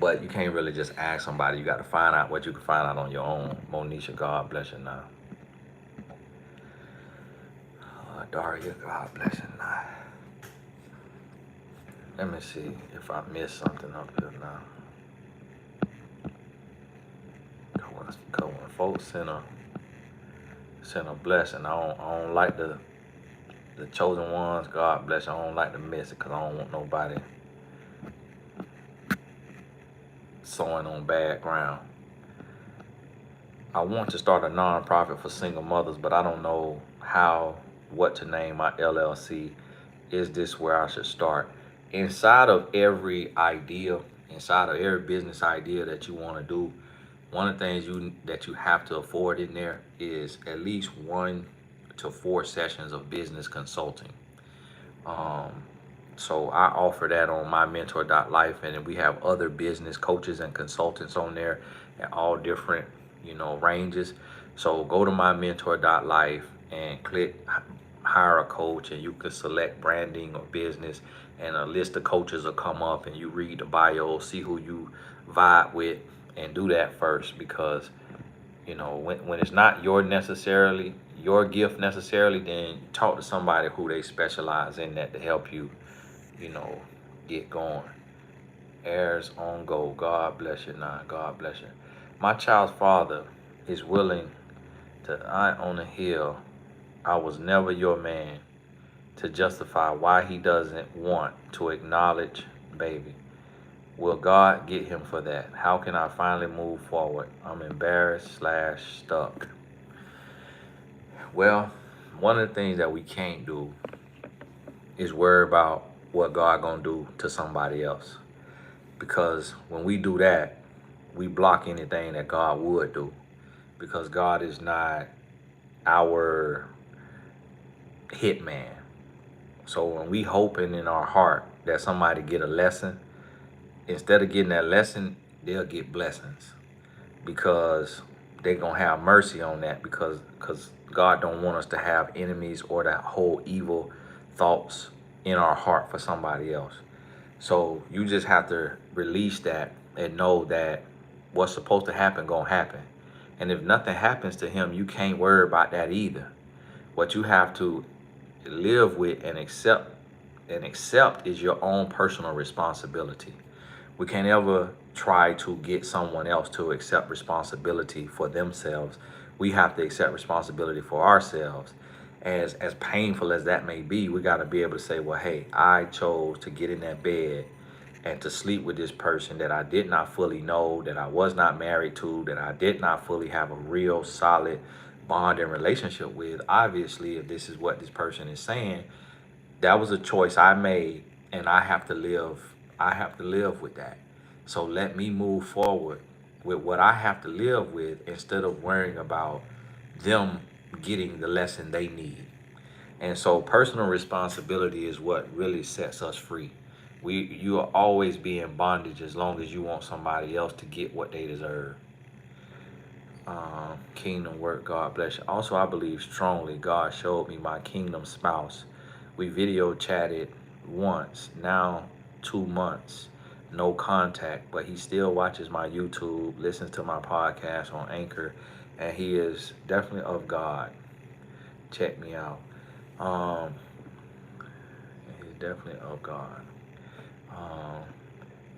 [SPEAKER 1] But you can't really just ask somebody. You got to find out what you can find out on your own. Monisha, God bless you now. Daria, God bless you now. Let me see if I missed something up here now. Cohen Folk Center. Send a blessing. I don't like the chosen ones. God bless you. I don't like to miss it because I don't want nobody sowing on bad ground. I want to start a nonprofit for single mothers, but I don't know what to name my LLC. Is this where I should start? Inside of every business idea that you want to do, one of the things that you have to afford in there is at least 1 to 4 sessions of business consulting. So I offer that on mymentor.life, and then we have other business coaches and consultants on there at all different, ranges. So go to mymentor.life and click hire a coach, and you can select branding or business, and a list of coaches will come up, and you read the bio, see who you vibe with, and do that first, because when it's not your gift necessarily, then talk to somebody who they specialize in that to help you get going. Heirs on go. God bless you. Nah, God bless you. My child's father is willing to die on the hill. I was never your man, to justify why he doesn't want to acknowledge baby. Will God get him for that? How can I finally move forward? I'm embarrassed / stuck. Well, one of the things that we can't do is worry about what God gonna do to somebody else. Because when we do that, we block anything that God would do. Because God is not our hitman. So when we hoping in our heart that somebody get a lesson, instead of getting that lesson, they'll get blessings. Because they're gonna have mercy on that, because God don't want us to have enemies or that whole evil thoughts in our heart for somebody else. So you just have to release that and know that what's supposed to happen gonna happen. And if nothing happens to him, you can't worry about that either. What you have to live with and accept is your own personal responsibility. We can't ever try to get someone else to accept responsibility for themselves. We have to accept responsibility for ourselves. As painful as that may be, we got to be able to say, well, hey, I chose to get in that bed and to sleep with this person that I did not fully know, that I was not married to, that I did not fully have a real solid bond and relationship with. Obviously, if this is what this person is saying, that was a choice I made, and I have to live with that. So let me move forward with what I have to live with, instead of worrying about them getting the lesson they need. And so personal responsibility is what really sets us free. You will always be in bondage as long as you want somebody else to get what they deserve. Kingdom work, God bless you. Also, I believe strongly God showed me my kingdom spouse. We video chatted once, now 2 months, no contact, but he still watches my YouTube, listens to my podcast on Anchor, and he is definitely of God. Check me out. He's definitely of God.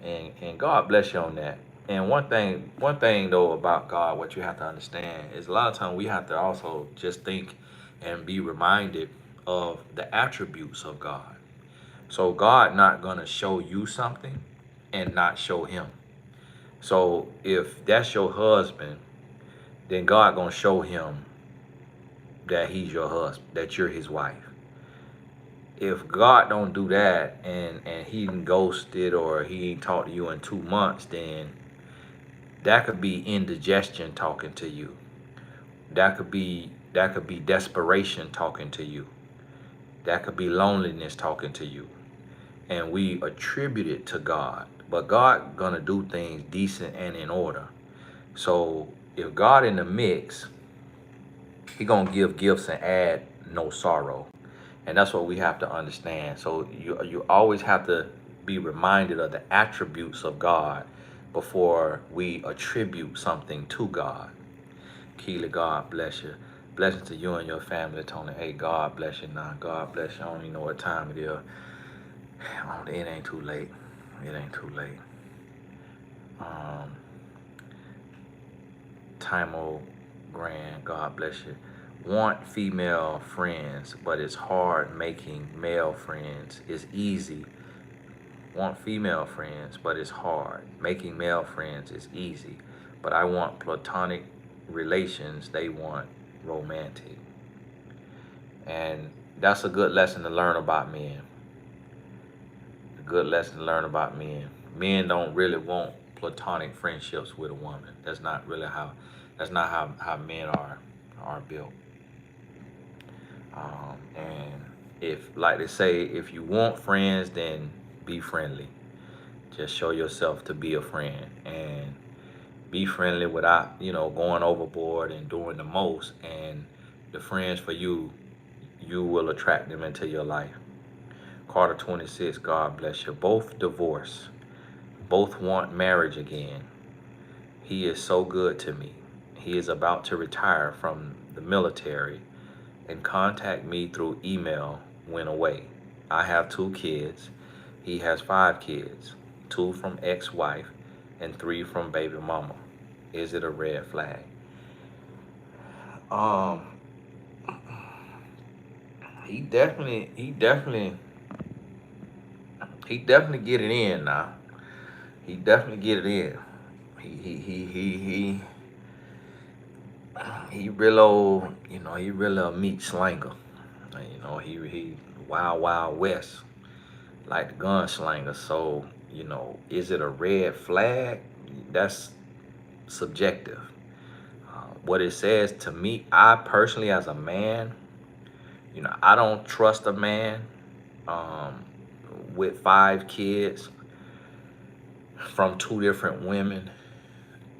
[SPEAKER 1] And God bless you on that. And one thing though about God, what you have to understand is a lot of times we have to also just think and be reminded of the attributes of God. So God not gonna show you something and not show him. So if that's your husband, then God gonna show him that he's your husband, that you're his wife. If God don't do that, and he ghosted, or he ain't talked to you in 2 months, then that could be indigestion talking to you. That could be desperation talking to you. That could be loneliness talking to you. And we attribute it to God. But God gonna do things decent and in order. So if God in the mix, he gonna give gifts and add no sorrow. And that's what we have to understand. So you always have to be reminded of the attributes of God before we attribute something to God. Keely, God bless you. Blessings to you and your family, Tony. Hey, God bless you now. God bless you. I don't even know what time it is. It ain't too late. It ain't too late. Timo Grand, God bless you. Want female friends, but it's hard making male friends. It's easy. Want female friends, but it's hard. Making male friends is easy. But I want platonic relations. They want romantic. And that's a good lesson to learn about men. A good lesson to learn about men. Men don't really want platonic friendships with a woman. That's not really how men are built. And if, like they say, if you want friends, then be friendly. Just show yourself to be a friend and be friendly without, going overboard and doing the most. And the friends for you, you will attract them into your life. Carter 26, God bless you. Both divorced. Both want marriage again. He is so good to me. He is about to retire from the military and contact me through email when away. I have 2 kids. He has 5 kids, 2 from ex-wife and 3 from baby mama. Is it a red flag? Um, he definitely get it in now. He definitely get it in. He real old, he really a meat slanger. He wild west, like the gunslinger. So, is it a red flag? That's subjective. What it says to me, I personally, as a man, I don't trust a man um, with 5 kids from 2 different women,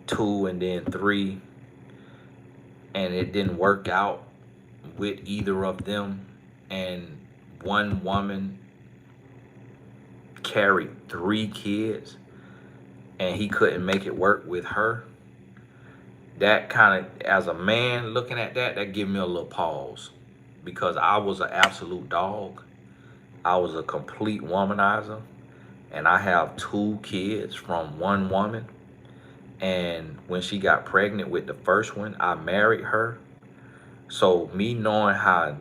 [SPEAKER 1] 2 and then 3, and it didn't work out with either of them, and one woman carried 3 kids and he couldn't make it work with her. That kind of, as a man looking at that give me a little pause, because I was an absolute dog. I was a complete womanizer, and I have 2 kids from one woman. And when she got pregnant with the first one, I married her. So me knowing how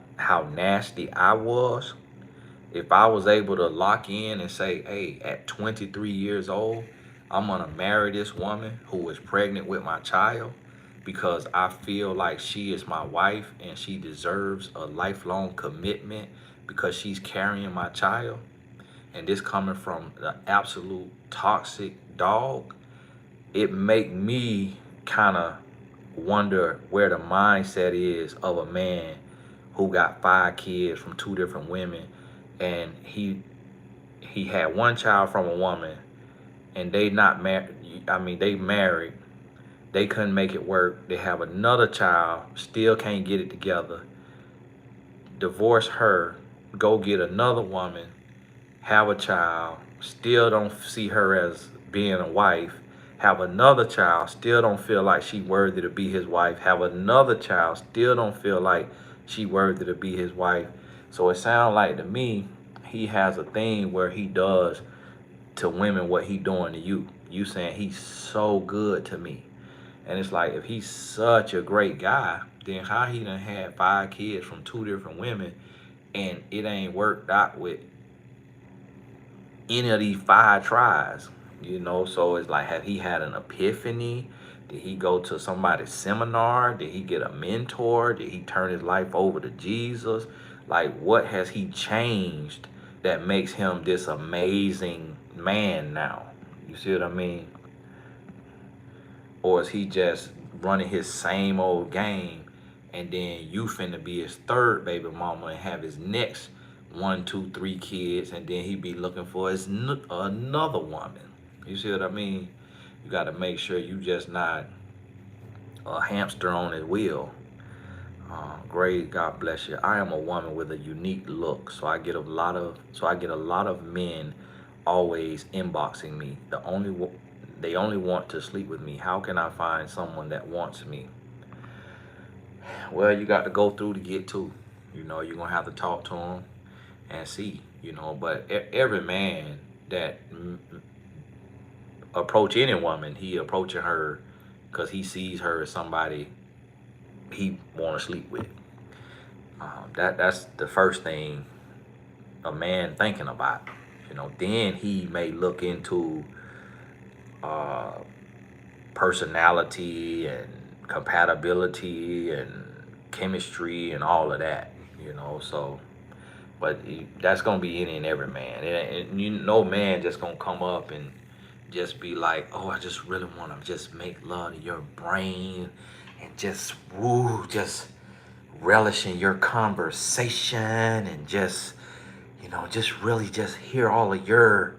[SPEAKER 1] nasty I was, if I was able to lock in and say, hey, at 23 years old, I'm gonna marry this woman who is pregnant with my child, because I feel like she is my wife and she deserves a lifelong commitment because she's carrying my child. And this coming from the absolute toxic dog, it make me kind of wonder where the mindset is of a man who got 5 kids from 2 different women, and he had 1 child from a woman, and they not married. I mean, they married. They couldn't make it work. They have another child, still can't get it together. Divorce her, go get another woman, have a child, still don't see her as being a wife, have another child, still don't feel like she worthy to be his wife, have another child, still don't feel like she worthy to be his wife. So it sounds like to me, he has a thing where he does to women what he doing to you. You saying he's so good to me. And it's like, if he's such a great guy, then how he done had 5 kids from 2 different women and it ain't worked out with any of these 5 tries, So it's like, have he had an epiphany? Did he go to somebody's seminar? Did he get a mentor? Did he turn his life over to Jesus? Like, what has he changed that makes him this amazing man now? You see what I mean? Or is he just running his same old game, and then you finna be his 3rd baby mama and have his next 1, 2, 3 kids, and then he be looking for his another woman? You see what I mean? You got to make sure you just not a hamster on his wheel. Great, God bless you. I am a woman with a unique look, so I get a lot of men always inboxing me. They only want to sleep with me. How can I find someone that wants me? Well, you got to go through to get to. You're gonna have to talk to them and see. But every man that approach any woman, he approaching her because he sees her as somebody he want to sleep with. That's the first thing a man thinking about. Then he may look into uh, personality and compatibility and chemistry and all of that. So but that's gonna be any and every man. Man just gonna come up and just be like, oh, I just really want to just make love to your brain and just just relish in your conversation and just really just hear all of your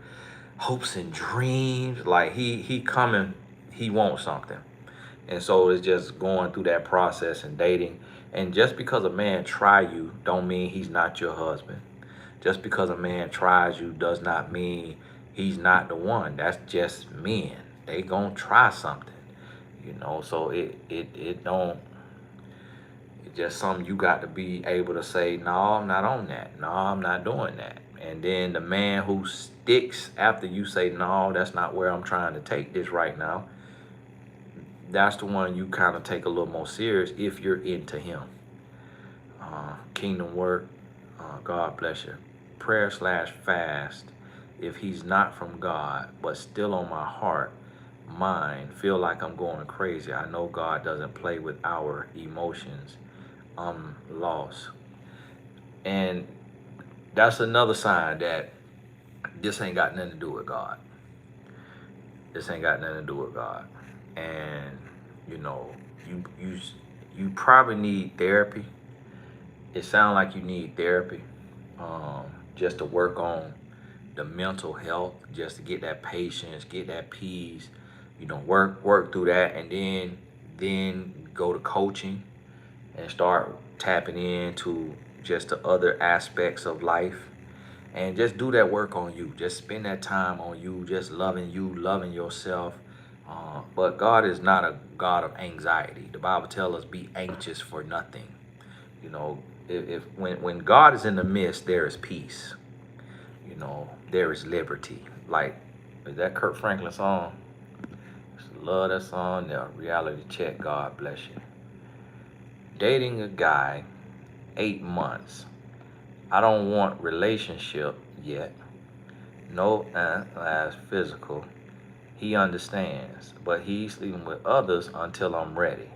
[SPEAKER 1] hopes and dreams. Like he coming, he wants something. And so it's just going through that process and dating. And just because a man try you don't mean he's not your husband. Just because a man tries you does not mean he's not the one. That's just men. They gonna try something. So it don't, it's just something you got to be able to say, no, I'm not on that. No, I'm not doing that. And then the man who sticks after you say, no, that's not where I'm trying to take this right now, that's the one you kind of take a little more serious if you're into him. Kingdom work, God bless you. Prayer/fast. If he's not from God, but still on my heart, mind, feel like I'm going crazy. I know God doesn't play with our emotions. I'm lost. And that's another sign that this ain't got nothing to do with God. This ain't got nothing to do with God. And you probably need therapy. It sounds like you need therapy, just to work on the mental health, just to get that patience, get that peace. Work through that, and then go to coaching and start tapping into just the other aspects of life, and just do that work on you. Just spend that time on you, loving yourself. But God is not a God of anxiety. The Bible tells us be anxious for nothing. You know, if when God is in the midst, there is peace. There is liberty. Like, is that Kurt Franklin song? Just love that song. The reality check. God bless you. Dating a guy, 8 months. I don't want relationship yet. No, as physical. He understands, but he's sleeping with others until I'm ready.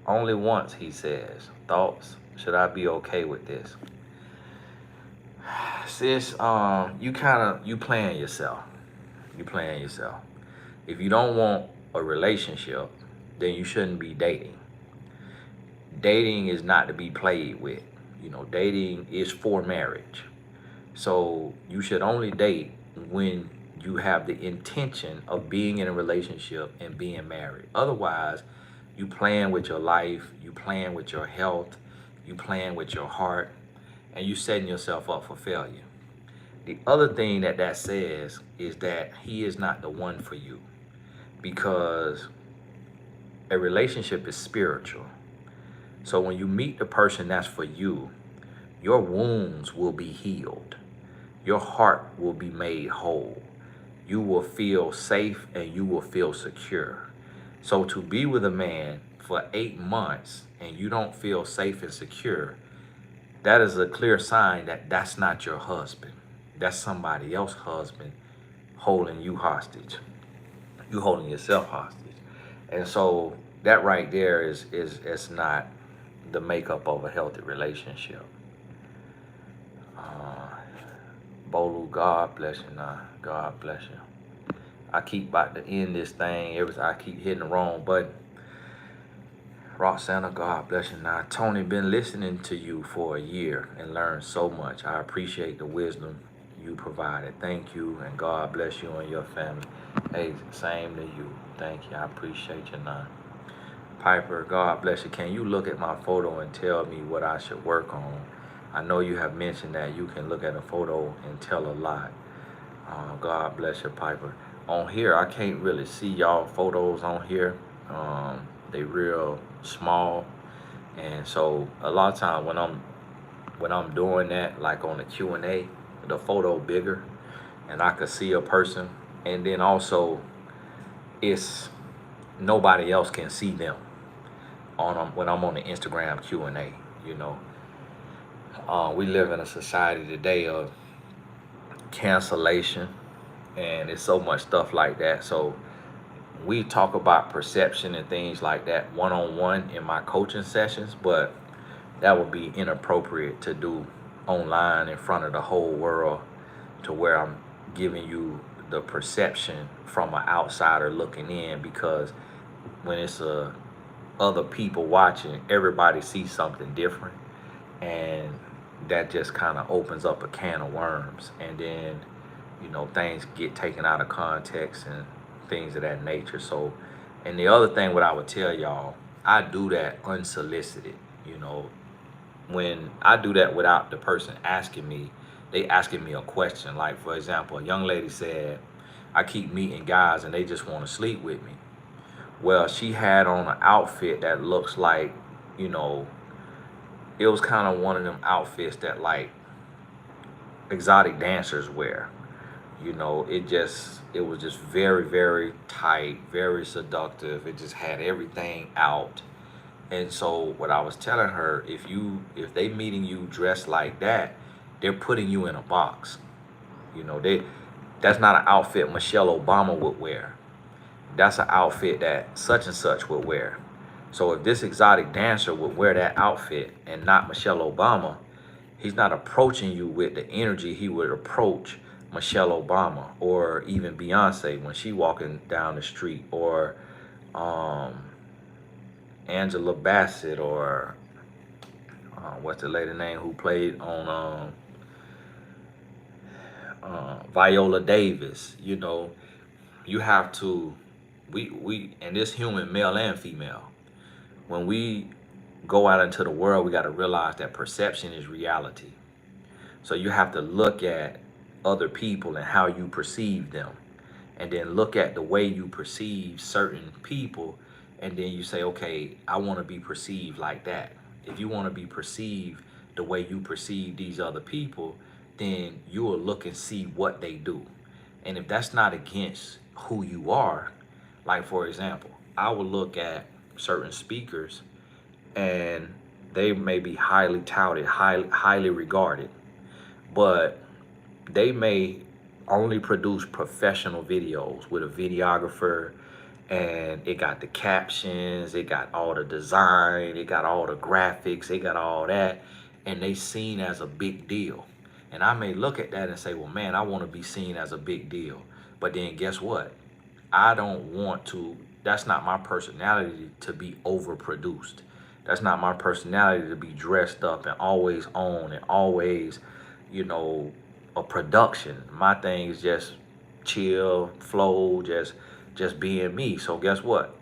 [SPEAKER 1] Only once, he says. Thoughts? Should I be okay with this? Sis, you playing yourself. You playing yourself. If you don't want a relationship, then you shouldn't be dating. Dating is not to be played with. Dating is for marriage. So you should only date when you have the intention of being in a relationship and being married. Otherwise, you playing with your life, you playing with your health, you playing with your heart, and you setting yourself up for failure. The other thing that says is that he is not the one for you, because a relationship is spiritual. So when you meet the person that's for you, your wounds will be healed. Your heart will be made whole. You will feel safe and you will feel secure. So to be with a man for 8 months and you don't feel safe and secure, that is a clear sign that that's not your husband. That's somebody else's husband holding you hostage. You holding yourself hostage. And so that right there is not the makeup of a healthy relationship. Bolu, God bless you now. God bless you. I keep about to end this thing. I keep hitting the wrong button. Roxana, God bless you now. Tony, been listening to you for a year and learned so much. I appreciate the wisdom you provided. Thank you, and God bless you and your family. Hey, same to you. Thank you. I appreciate you now. Piper, God bless you. Can you look at my photo and tell me what I should work on? I know you have mentioned that you can look at a photo and tell a lot. God bless you, Piper. On here, I can't really see y'all photos on here. They real small, and so a lot of times when I'm doing that, like on the Q&A, the photo bigger, and I could see a person, and then also it's nobody else can see them when I'm on the Instagram Q&A. We live in a society today of cancellation, and it's so much stuff like that. So we talk about perception and things like that one on one in my coaching sessions, but that would be inappropriate to do online in front of the whole world, to where I'm giving you the perception from an outsider looking in, because when it's other people watching, everybody sees something different, and that just kind of opens up a can of worms, and then things get taken out of context and things of that nature. So, and the other thing, what I would tell y'all, I do that unsolicited. you know when I do that without the person asking me, they asking me a question. Like, for example, a young lady said, I keep meeting guys and they just want to sleep with me. Well, she had on an outfit that looks like, you know, it was kind of one of them outfits that like exotic dancers wear. It was just very, very tight, very seductive. It just had everything out. And so what I was telling her, if they meeting you dressed like that, they're putting you in a box. That's not an outfit Michelle Obama would wear. That's an outfit that such and such would wear. So if this exotic dancer would wear that outfit and not Michelle Obama, he's not approaching you with the energy he would approach Michelle Obama, or even Beyonce when she walking down the street, or um, Angela Bassett, or what's the lady name who played on Viola Davis. You have to, we and this human, male and female, when we go out into the world, we got to realize that perception is reality. So you have to look at other people and how you perceive them, and then look at the way you perceive certain people, and then you say, okay, I want to be perceived like that. If you want to be perceived the way you perceive these other people, then you will look and see what they do. And if that's not against who you are, like for example, I would look at certain speakers, and they may be highly touted, highly regarded, but they may only produce professional videos with a videographer, and it got the captions, it got all the design, it got all the graphics, it got all that, and they seen as a big deal. And I may look at that and say, well, man, I want to be seen as a big deal. But then guess what? I don't want to, that's not my personality to be overproduced. That's not my personality to be dressed up and always on and always, you know, a production. My thing is just chill, flow, just being me. So guess what?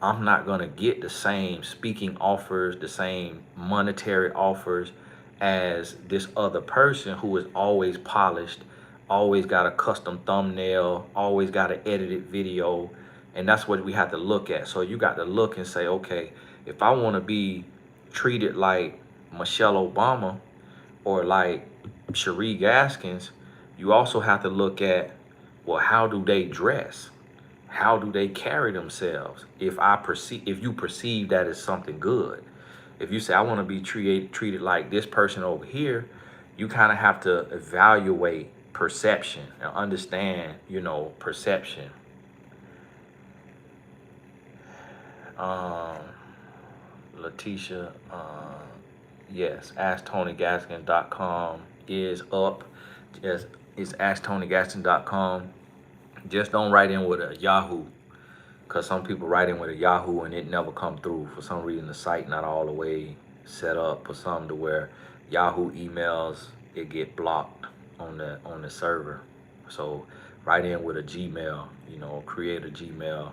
[SPEAKER 1] I'm not gonna get the same speaking offers, the same monetary offers as this other person who is always polished, always got a custom thumbnail, always got an edited video. And that's what we have to look at. So you got to look and say, okay, if I want to be treated like Michelle Obama or like Cherie Gaskins, you also have to look at, well, how do they dress? How do they carry themselves? If you perceive that as something good, if you say I want to be treated like this person over here, you kind of have to evaluate perception and understand, perception. Letitia, yes, AskTonyGaskins.com is up. Just it's AskTonyGaskins.com. Just don't write in with a Yahoo, because some people write in with a Yahoo and it never come through. For some reason, the site not all the way set up for some to where Yahoo emails, it get blocked on the server. So write in with a Gmail, create a Gmail.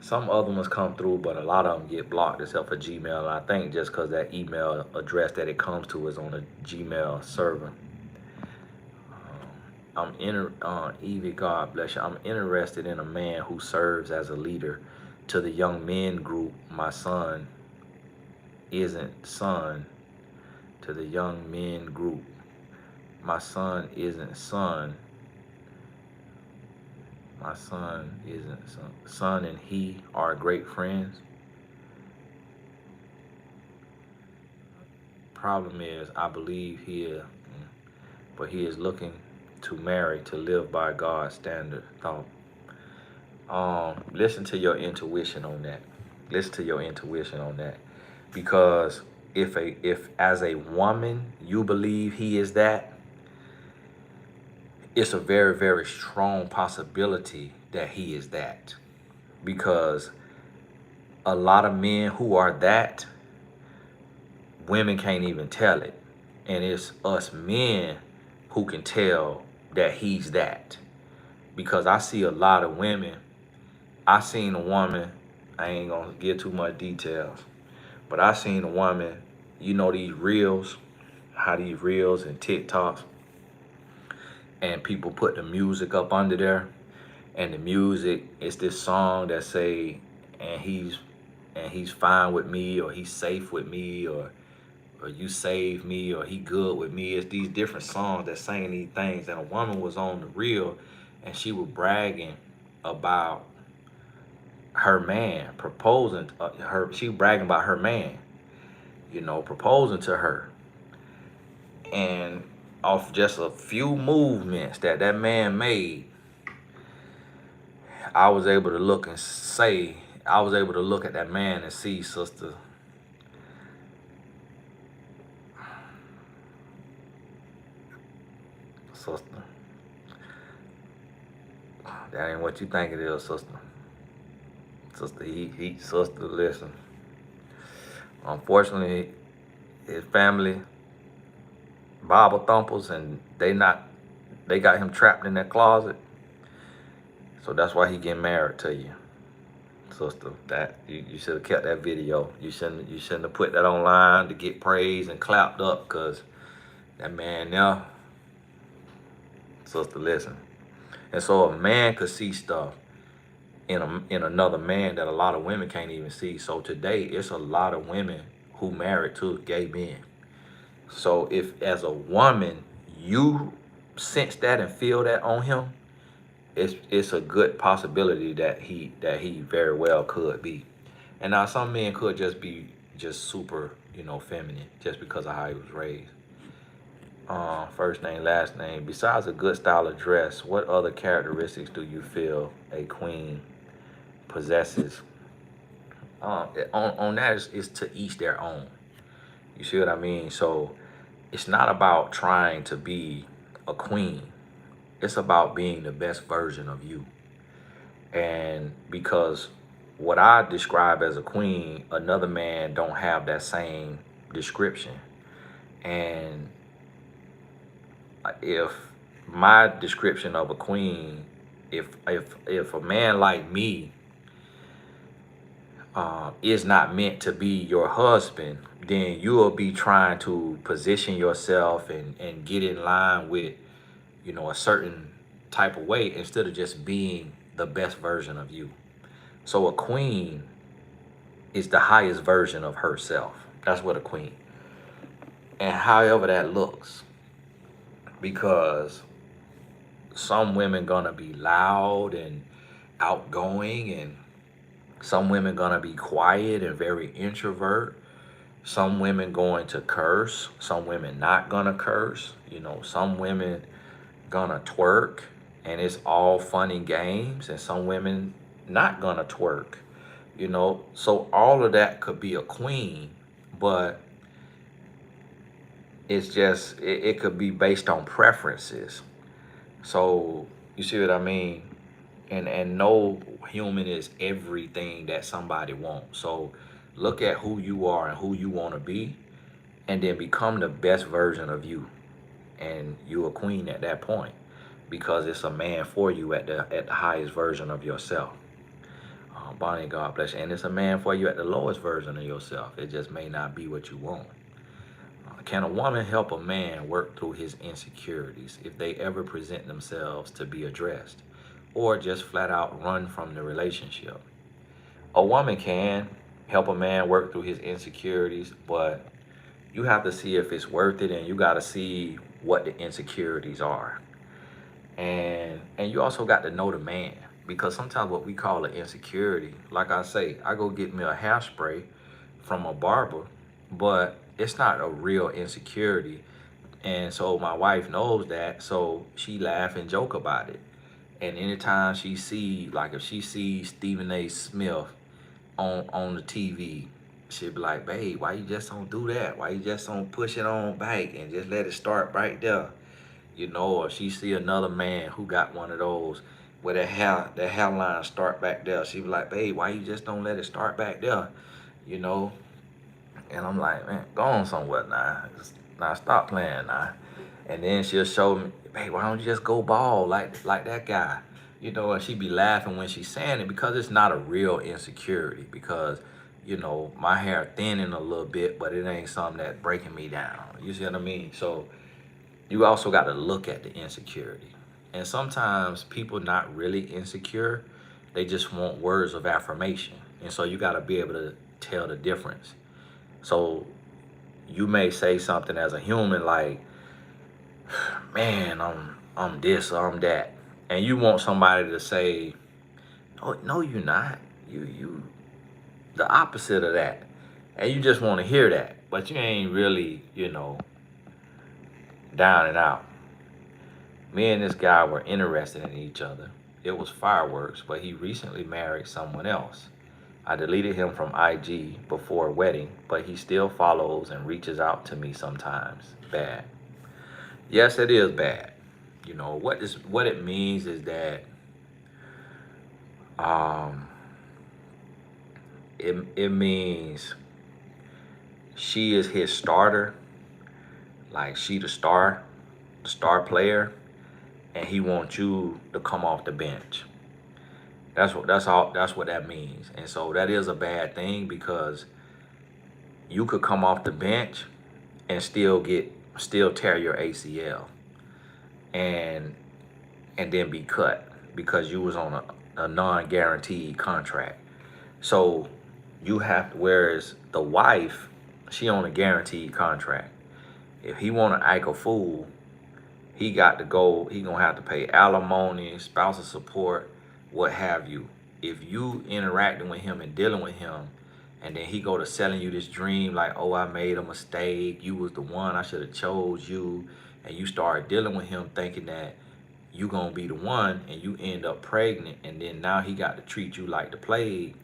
[SPEAKER 1] Some other ones come through, but a lot of them get blocked except for Gmail. And I think just because that email address that it comes to is on a Gmail server. Evie, God bless you. I'm interested in a man who serves as a leader to the young men group. My son isn't son to the young men group. My son isn't son. My son isn't son. Son and he are great friends. problem is, I believe he is, but he is looking to marry to live by God's standard thought. Listen to your intuition on that. Listen to your intuition on that, because if as a woman you believe he is that, it's a very, very strong possibility that he is that, because a lot of men who are that, women can't even tell it, and it's us men who can tell that he's that. Because I see a lot of women. I seen a woman, I ain't gonna give too much details, but I seen a woman, you know, these reels, how these reels and TikToks, and people put the music up under there, and the music is this song that say, and he's fine with me, or he's safe with me, or you save me, or he good with me. It's these different songs that saying these things. And a woman was on the reel, and she was bragging about her man proposing her. She was bragging about her man, you know, proposing to her, and off just a few movements that man made, I was able to look and say, I was able to look at that man and see, sister, that ain't what you think it is, sister. Sister, listen. Unfortunately, his family Bible thumpers, and they got him trapped in that closet. So that's why he getting married to you, sister. That you should have kept that video. You shouldn't have put that online to get praised and clapped up, cause that man now, sister, listen. And so a man could see stuff in another man that a lot of women can't even see. So today it's a lot of women who married to gay men. So if as a woman you sense that and feel that on him, it's a good possibility that he very well could be. And now some men could just be just super, you know, feminine just because of how he was raised. First name, last name. Besides a good style of dress, what other characteristics do you feel a queen possesses? On that is to each their own. You see what I mean? So it's not about trying to be a queen. It's about being the best version of you. And because what I describe as a queen, another man don't have that same description. And if my description of a queen, if a man like me is not meant to be your husband, then you will be trying to position yourself and get in line with, you know, a certain type of way instead of just being the best version of you. So a queen is the highest version of herself. That's what a queen. And however that looks, because some women gonna be loud and outgoing, and some women gonna be quiet and very introvert. Some women going to curse, some women not gonna curse. You know, some women gonna twerk and it's all fun and games, and some women not gonna twerk. You know, so all of that could be a queen, but it's just it could be based on preferences. So you see what I mean? And no human is everything that somebody wants. So look at who you are and who you want to be, and then become the best version of you. And you a queen at that point, because it's a man for you at the highest version of yourself. Bonnie, God bless you. And it's a man for you at the lowest version of yourself. It just may not be what you want. Can a woman help a man work through his insecurities if they ever present themselves to be addressed, or just flat out run from the relationship? A woman can help a man work through his insecurities, but you have to see if it's worth it, and you got to see what the insecurities are. And you also got to know the man, because sometimes what we call an insecurity, like I say, I go get me a hairspray from a barber, but it's not a real insecurity. And so my wife knows that, so she laugh and joke about it. And anytime she see, like if she sees Stephen A. Smith on the TV, she'll be like, babe, why you just don't do that? Why you just don't push it on back and just let it start right there? You know, or she see another man who got one of those where the hairline start back there. She be like, babe, why you just don't let it start back there? You know, and I'm like, man, go on somewhere now. Now stop playing now. And then she'll show me, hey, why don't you just go bald like that guy? You know, and she be laughing when she's saying it because it's not a real insecurity. Because, you know, my hair thinning a little bit, but it ain't something that's breaking me down. You see what I mean? So you also got to look at the insecurity. And sometimes people not really insecure, they just want words of affirmation. And so you got to be able to tell the difference. So you may say something as a human like, man, I'm this or I'm that. And you want somebody to say, oh, no, you're not. You the opposite of that. And you just want to hear that. But you ain't really, you know, down and out. Me and this guy were interested in each other. It was fireworks, but he recently married someone else. I deleted him from IG before wedding, but he still follows and reaches out to me sometimes. Bad. Yes, it is bad. You know, what it means is that um it means she is his starter, like she the star player, and he wants you to come off the bench. That's what that means. And so that is a bad thing because you could come off the bench and still tear your ACL and then be cut because you was on a non-guaranteed contract. So you have to, whereas the wife, she on a guaranteed contract. If he want to act a fool, he got to go, he gonna have to pay alimony, spousal support, what have you. If you interacting with him and dealing with him, and then he go to selling you this dream like, oh, I made a mistake, you was the one, I should have chose you, and you start dealing with him thinking that you gonna be the one, and you end up pregnant, and then now he got to treat you like the plague.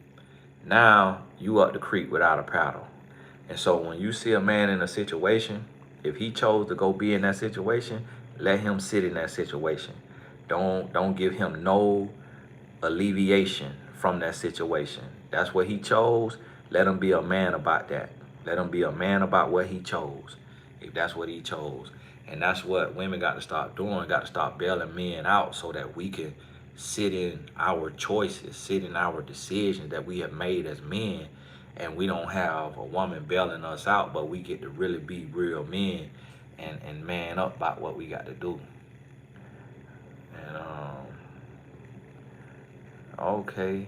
[SPEAKER 1] Now you up the creek without a paddle. And so when you see a man in a situation, if he chose to go be in that situation, let him sit in that situation. Don't give him no alleviation from that situation. That's what he chose. Let him be a man about that. Let him be a man about what he chose, if that's what he chose. And that's what women got to stop doing, got to stop bailing men out so that we can sit in our choices, sit in our decisions that we have made as men, and we don't have a woman bailing us out, but we get to really be real men and man up about what we got to do. And okay,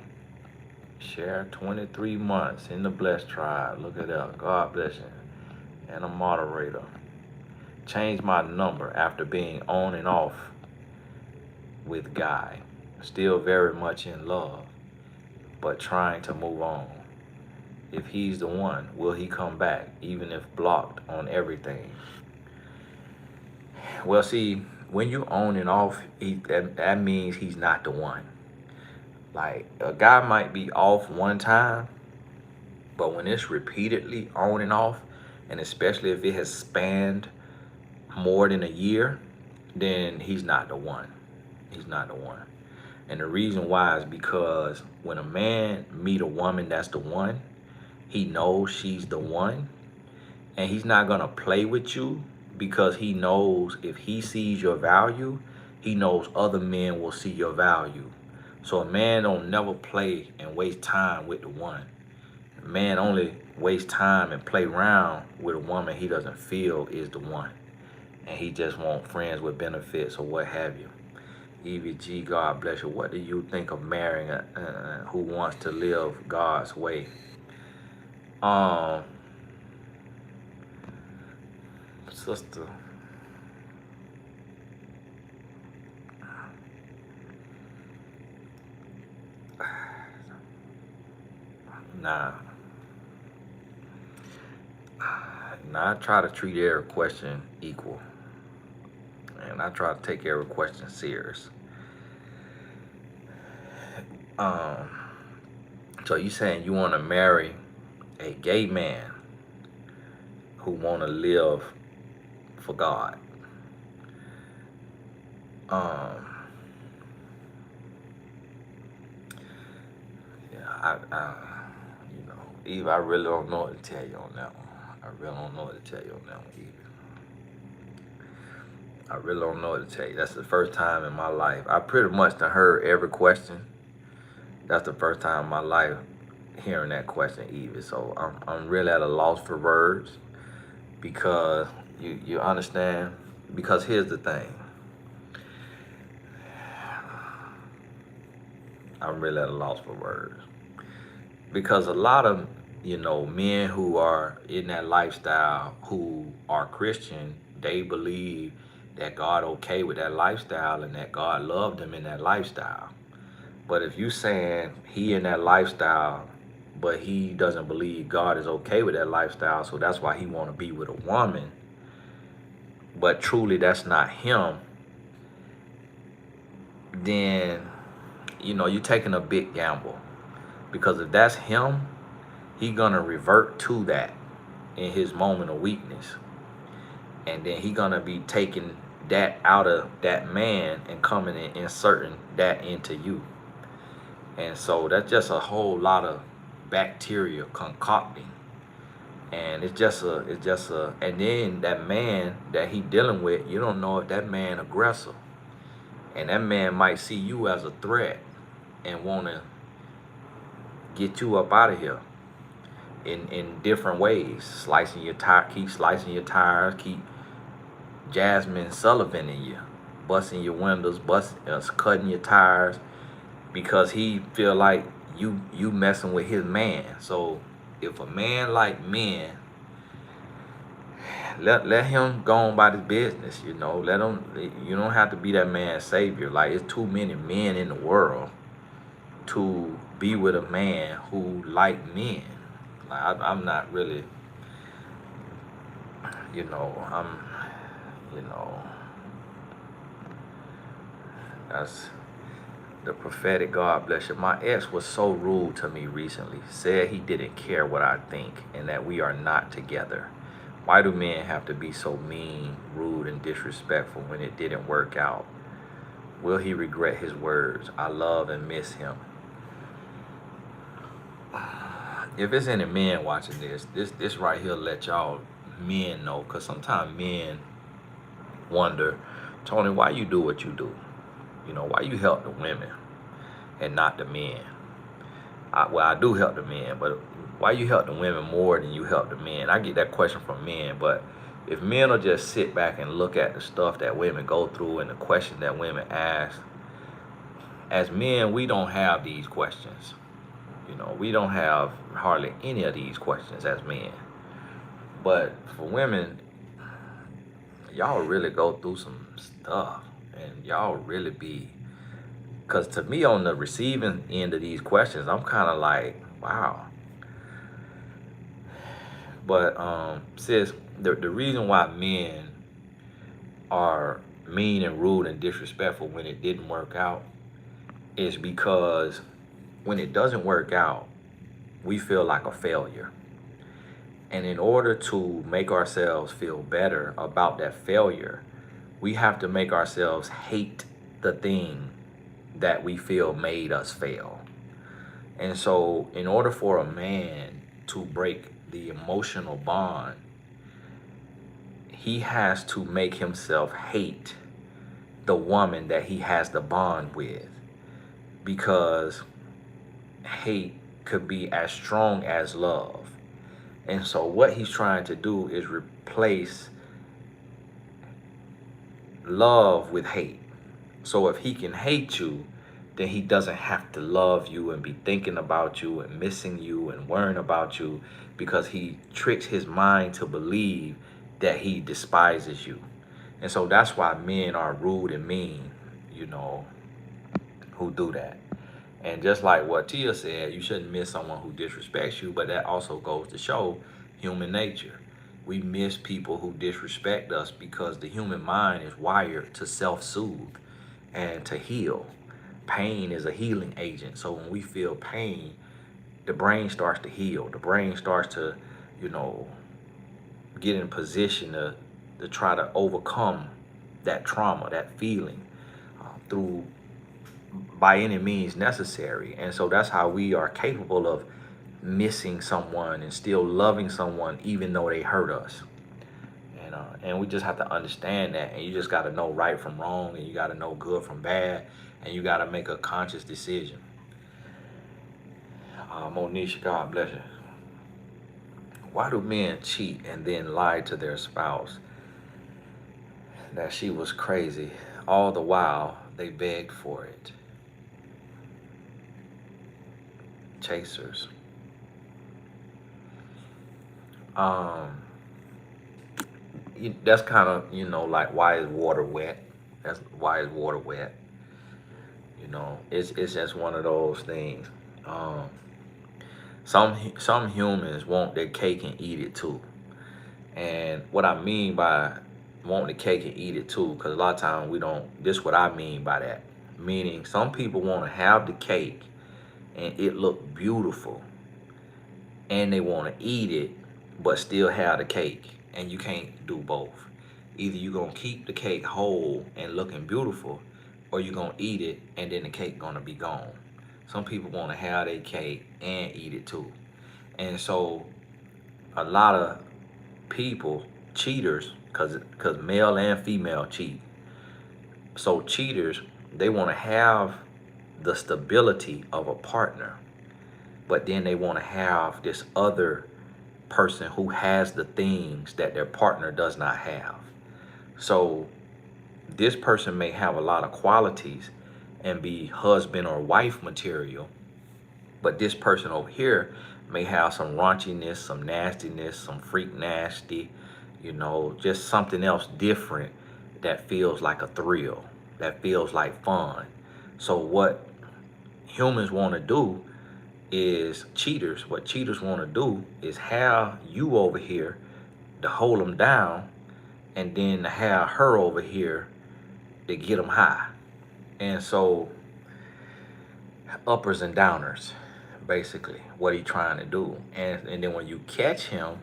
[SPEAKER 1] share 23 months in the blessed tribe. Look at that. God bless you. And a moderator. Change my number after being on and off with guy. Still very much in love, but trying to move on. If he's the one, will he come back, even if blocked on everything? Well, see, when you on and off, that means he's not the one. Like, a guy might be off one time, but when it's repeatedly on and off, and especially if it has spanned more than a year, then he's not the one. He's not the one. And the reason why is because when a man meet a woman that's the one, he knows she's the one, and he's not gonna play with you because he knows if he sees your value, he knows other men will see your value. So a man don't never play and waste time with the one. A man only wastes time and play around with a woman he doesn't feel is the one. And he just want friends with benefits or what have you. Evie G, God bless you. What do you think of marrying who wants to live God's way? Sister, nah, And I try to treat every question equal. And I try to take every question serious. Um, so you saying you want to marry a gay man who want to live for God? Um, yeah, Eve, I really don't know what to tell you on that one. I really don't know what to tell you on that one, Eve. I really don't know what to tell you. That's the first time in my life. I pretty much done heard every question. That's the first time in my life hearing that question, Eve. So I'm really at a loss for words because you understand. Because here's the thing. I'm really at a loss for words. Because a lot of, men who are in that lifestyle who are Christian, they believe that God okay with that lifestyle and that God loved them in that lifestyle. But if you saying he in that lifestyle, but he doesn't believe God is okay with that lifestyle, so that's why he want to be with a woman, but truly that's not him, then, you're taking a big gamble. Because if that's him, he gonna revert to that in his moment of weakness. And then he gonna be taking that out of that man and coming and inserting that into you. And so that's just a whole lot of bacteria concocting. And and then that man that he dealing with, you don't know if that man aggressive. And that man might see you as a threat and wanna get you up out of here in different ways. Keep slicing your tires, keep Jasmine Sullivan in you, busting your windows, cutting your tires, because he feel like you messing with his man. So if a man like men, let him go on about his business. Let him. You don't have to be that man's savior. Like, it's too many men in the world to be with a man who like men. Like, I'm not really. I'm. That's the prophetic. God bless you. My ex was so rude to me recently. Said he didn't care what I think and that we are not together. Why do men have to be so mean, rude, and disrespectful when it didn't work out? Will he regret his words? I love and miss him. If it's any men watching this right here let y'all men know, because sometimes men wonder, Tony, why you do what you do? Why you help the women and not the men? I do help the men, but why you help the women more than you help the men? I get that question from men, but if men will just sit back and look at the stuff that women go through and the questions that women ask, as men, we don't have these questions. We don't have hardly any of these questions as men. But for women, y'all really go through some stuff, and y'all really be, because to me, on the receiving end of these questions, I'm kind of like, wow. But sis, the reason why men are mean and rude and disrespectful when it didn't work out is because when it doesn't work out, we feel like a failure. And in order to make ourselves feel better about that failure, we have to make ourselves hate the thing that we feel made us fail. And so in order for a man to break the emotional bond, he has to make himself hate the woman that he has the bond with, because hate could be as strong as love. And so what he's trying to do is replace love with hate. So if he can hate you, then he doesn't have to love you and be thinking about you and missing you and worrying about you, because he tricks his mind to believe that he despises you. And so that's why men are rude and mean, who do that. And just like what Tia said, you shouldn't miss someone who disrespects you, but that also goes to show human nature. We miss people who disrespect us because the human mind is wired to self-soothe and to heal. Pain is a healing agent. So when we feel pain, the brain starts to heal. The brain starts to, you know, get in position to try to overcome that trauma, that feeling, through by any means necessary. And so that's how we are capable of missing someone and still loving someone even though they hurt us. And we just have to understand that. And you just got to know right from wrong, and you got to know good from bad, and you got to make a conscious decision. Monisha, God bless you. Why do men cheat and then lie to their spouse that she was crazy, all the while they begged for it? Chasers. That's kind of, like, why is water wet? That's why is water wet. It's just one of those things. Some humans want their cake and eat it too. And what I mean by want the cake and eat it too, because a lot of times we don't. This is what I mean by that. Meaning, some people want to have the cake and it look beautiful, and they want to eat it but still have the cake, and you can't do both. Either you're gonna keep the cake whole and looking beautiful, or you're gonna eat it and then the cake gonna be gone. Some people want to have their cake and eat it too. And so a lot of people, cheaters, because male and female cheat. So cheaters, they want to have the stability of a partner, but then they want to have this other person who has the things that their partner does not have. So this person may have a lot of qualities and be husband or wife material, but this person over here may have some raunchiness, some nastiness, some freak nasty, just something else different that feels like a thrill, that feels like fun. So what humans want to do is what cheaters want to do is have you over here to hold them down, and then to have her over here to get them high. And so uppers and downers, basically what he trying to do. And then when you catch him,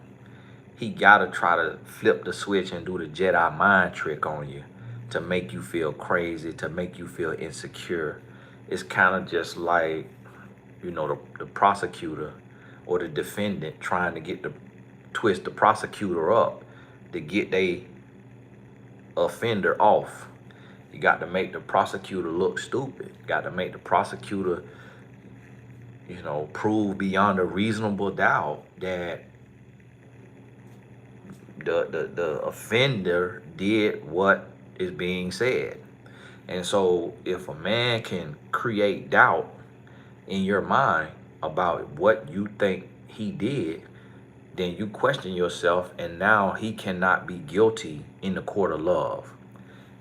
[SPEAKER 1] he gotta try to flip the switch and do the Jedi mind trick on you to make you feel crazy, to make you feel insecure. It's kind of just like, the prosecutor or the defendant trying to twist the prosecutor up to get the offender off. You got to make the prosecutor look stupid. You got to make the prosecutor, prove beyond a reasonable doubt that the offender did what is being said. And so if a man can create doubt in your mind about what you think he did, then you question yourself, and now he cannot be guilty in the court of love.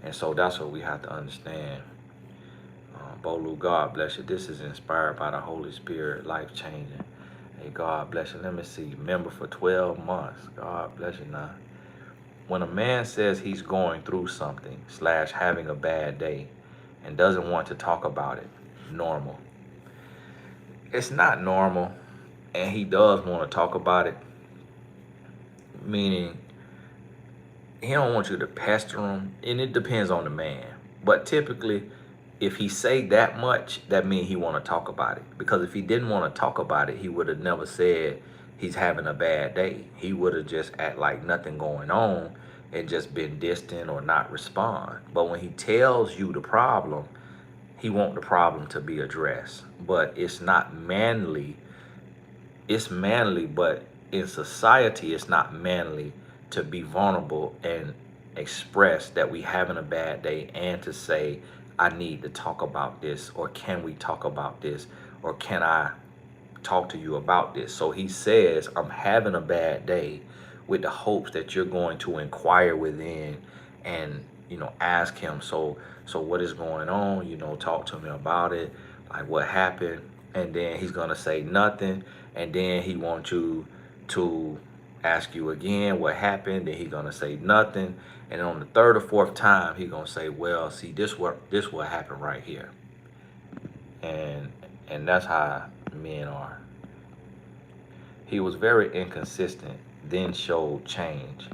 [SPEAKER 1] And so that's what we have to understand. Bolu, God bless you. This is inspired by the Holy Spirit, life-changing. Hey, God bless you. Let me see. Member for 12 months. God bless you now. When a man says he's going through something / having a bad day and doesn't want to talk about it, normal. It's not normal, and he does want to talk about it, meaning he don't want you to pester him, and it depends on the man. But typically, if he say that much, that means he want to talk about it. Because if he didn't want to talk about it, he would have never said he's having a bad day. He would have just act like nothing going on and just been distant or not respond. But when he tells you the problem, he want the problem to be addressed. But it's not manly. It's manly, but in society, it's not manly to be vulnerable and express that we having a bad day, and to say, I need to talk about this, or can we talk about this, or can I talk to you about this? So he says, I'm having a bad day, with the hopes that you're going to inquire within and, ask him, so what is going on? Talk to me about it, like what happened. And then he's going to say nothing. And then he wants you to ask you again what happened, then he gonna say nothing. And on the third or fourth time, he gonna say, well, see, this what happened right here. And that's how men are. He was very inconsistent, then showed change.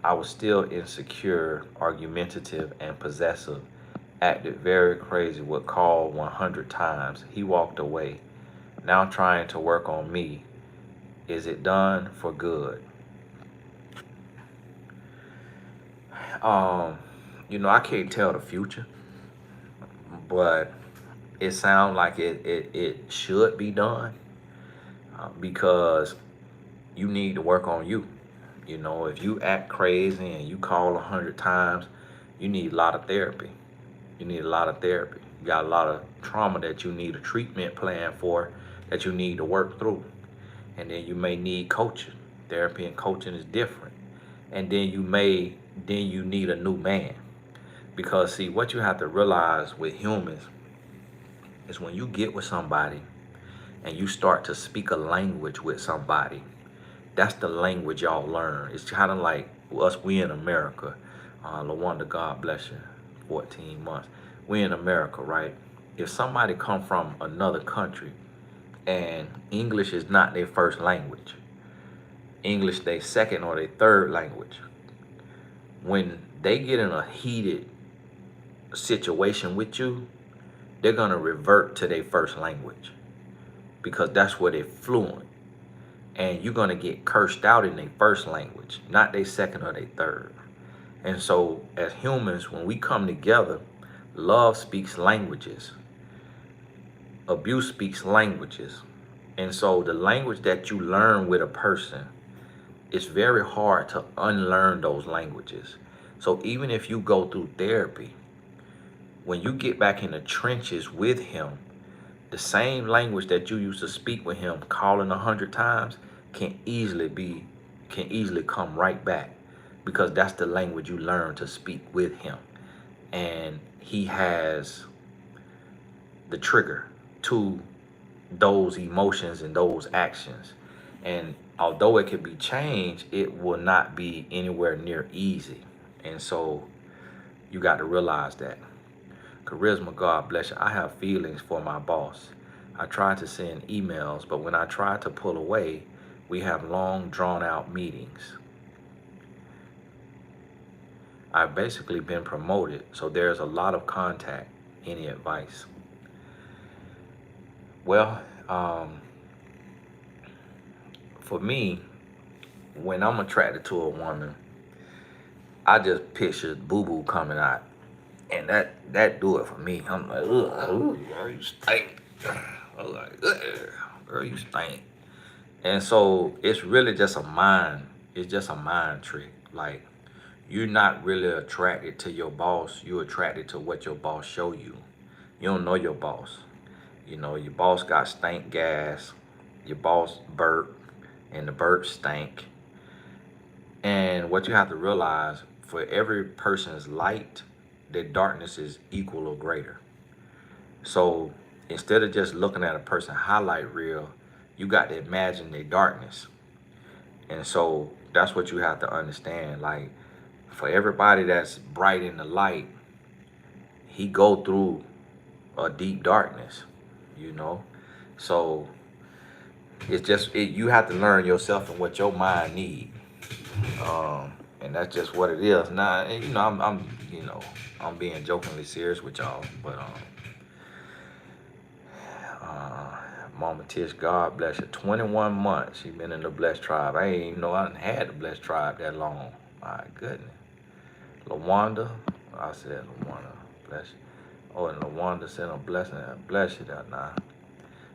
[SPEAKER 1] I was still insecure, argumentative, and possessive. Acted very crazy, would call 100 times. He walked away. Now trying to work on me. Is it done for good? Um, I can't tell the future, but it sounds like it should be done because you need to work on you. If you act crazy and you call 100 times, you need a lot of therapy. You need a lot of therapy. You got a lot of trauma that you need a treatment plan for, that you need to work through. And then you may need coaching. Therapy and coaching is different. And then you need a new man. Because see, what you have to realize with humans is when you get with somebody and you start to speak a language with somebody, that's the language y'all learn. It's kind of like we in America. LaWanda, God bless you, 14 months. We in America, right? If somebody come from another country and English is not their first language, English their second or their third language, when they get in a heated situation with you, they're gonna revert to their first language because that's where they're fluent. And you're gonna get cursed out in their first language, not their second or their third. And so as humans, when we come together, love speaks languages. Abuse speaks languages. And so the language that you learn with a person, it's very hard to unlearn those languages. So even if you go through therapy, when you get back in the trenches with him, the same language that you used to speak with him, calling 100 times, can easily come right back, because that's the language you learn to speak with him. And he has the trigger to those emotions and those actions. And although it can be changed, it will not be anywhere near easy. And so you got to realize that. Charisma, God bless you. I have feelings for my boss. I try to send emails, but when I try to pull away, we have long, drawn-out meetings. I've basically been promoted, so there's a lot of contact. Any advice? Well, for me, when I'm attracted to a woman, I just picture boo-boo coming out. And that do it for me. I'm like, ugh, girl, you stink. I'm like, ugh, girl, you stink. And so it's really just it's just a mind trick. Like, you're not really attracted to your boss. You're attracted to what your boss show you. You don't know your boss. Your boss got stank gas. Your boss burp, and the burp stank. And what you have to realize, for every person's light, their darkness is equal or greater. So instead of just looking at a person highlight reel, you got to imagine their darkness. And so that's what you have to understand. Like, for everybody that's bright in the light, he go through a deep darkness, So it's just, you have to learn yourself and what your mind need. And that's just what it is. Now, I'm being jokingly serious with y'all, but Mama Tish, God bless her. 21 months she been in the Blessed Tribe. I ain't even know I done had the Blessed Tribe that long. My goodness. LaWanda, I said LaWanda, bless you. Oh, and LaWanda said a blessing. Bless you that now.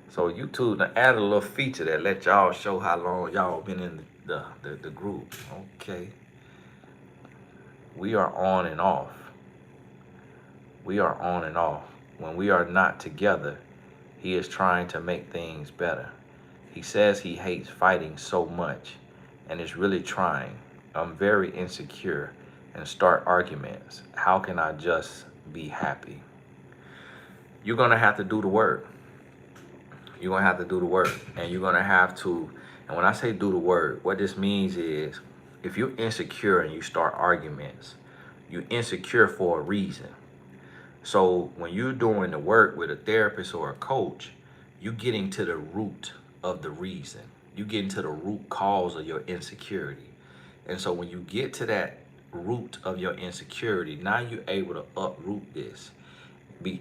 [SPEAKER 1] So YouTube done added a little feature that let y'all show how long y'all been in the group. Okay. We are on and off. We are on and off. When we are not together, he is trying to make things better. He says he hates fighting so much and is really trying. I'm very insecure and start arguments. How can I just be happy? You're going to have to do the work. You're going to have to do the work. And you're going to have to And when I say do the work, what this means is if you're insecure and you start arguments, you're insecure for a reason. So when you're doing the work with a therapist or a coach, you're getting to the root of the reason. You're getting to the root cause of your insecurity. And so when you get to that root of your insecurity, now you're able to uproot this.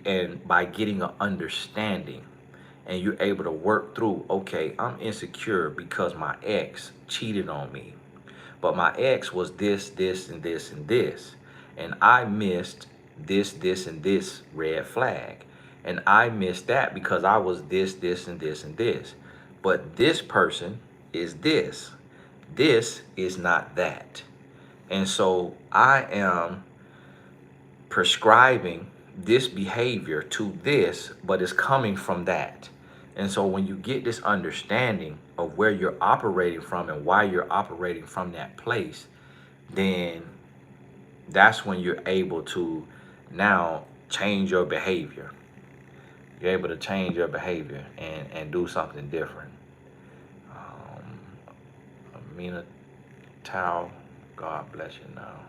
[SPEAKER 1] And by getting an understanding, and you're able to work through, okay, I'm insecure because my ex cheated on me. But my ex was this, this, and this, and this. And I missed this, this, and this red flag. And I missed that because I was this, this, and this, and this. But this person is this. This is not that. And so I am prescribing this behavior to this, but it's coming from that. And so when you get this understanding of where you're operating from and why you're operating from that place, then that's when you're able to now change your behavior. You're able to change your behavior and do something different. Amina Tao, God bless you now.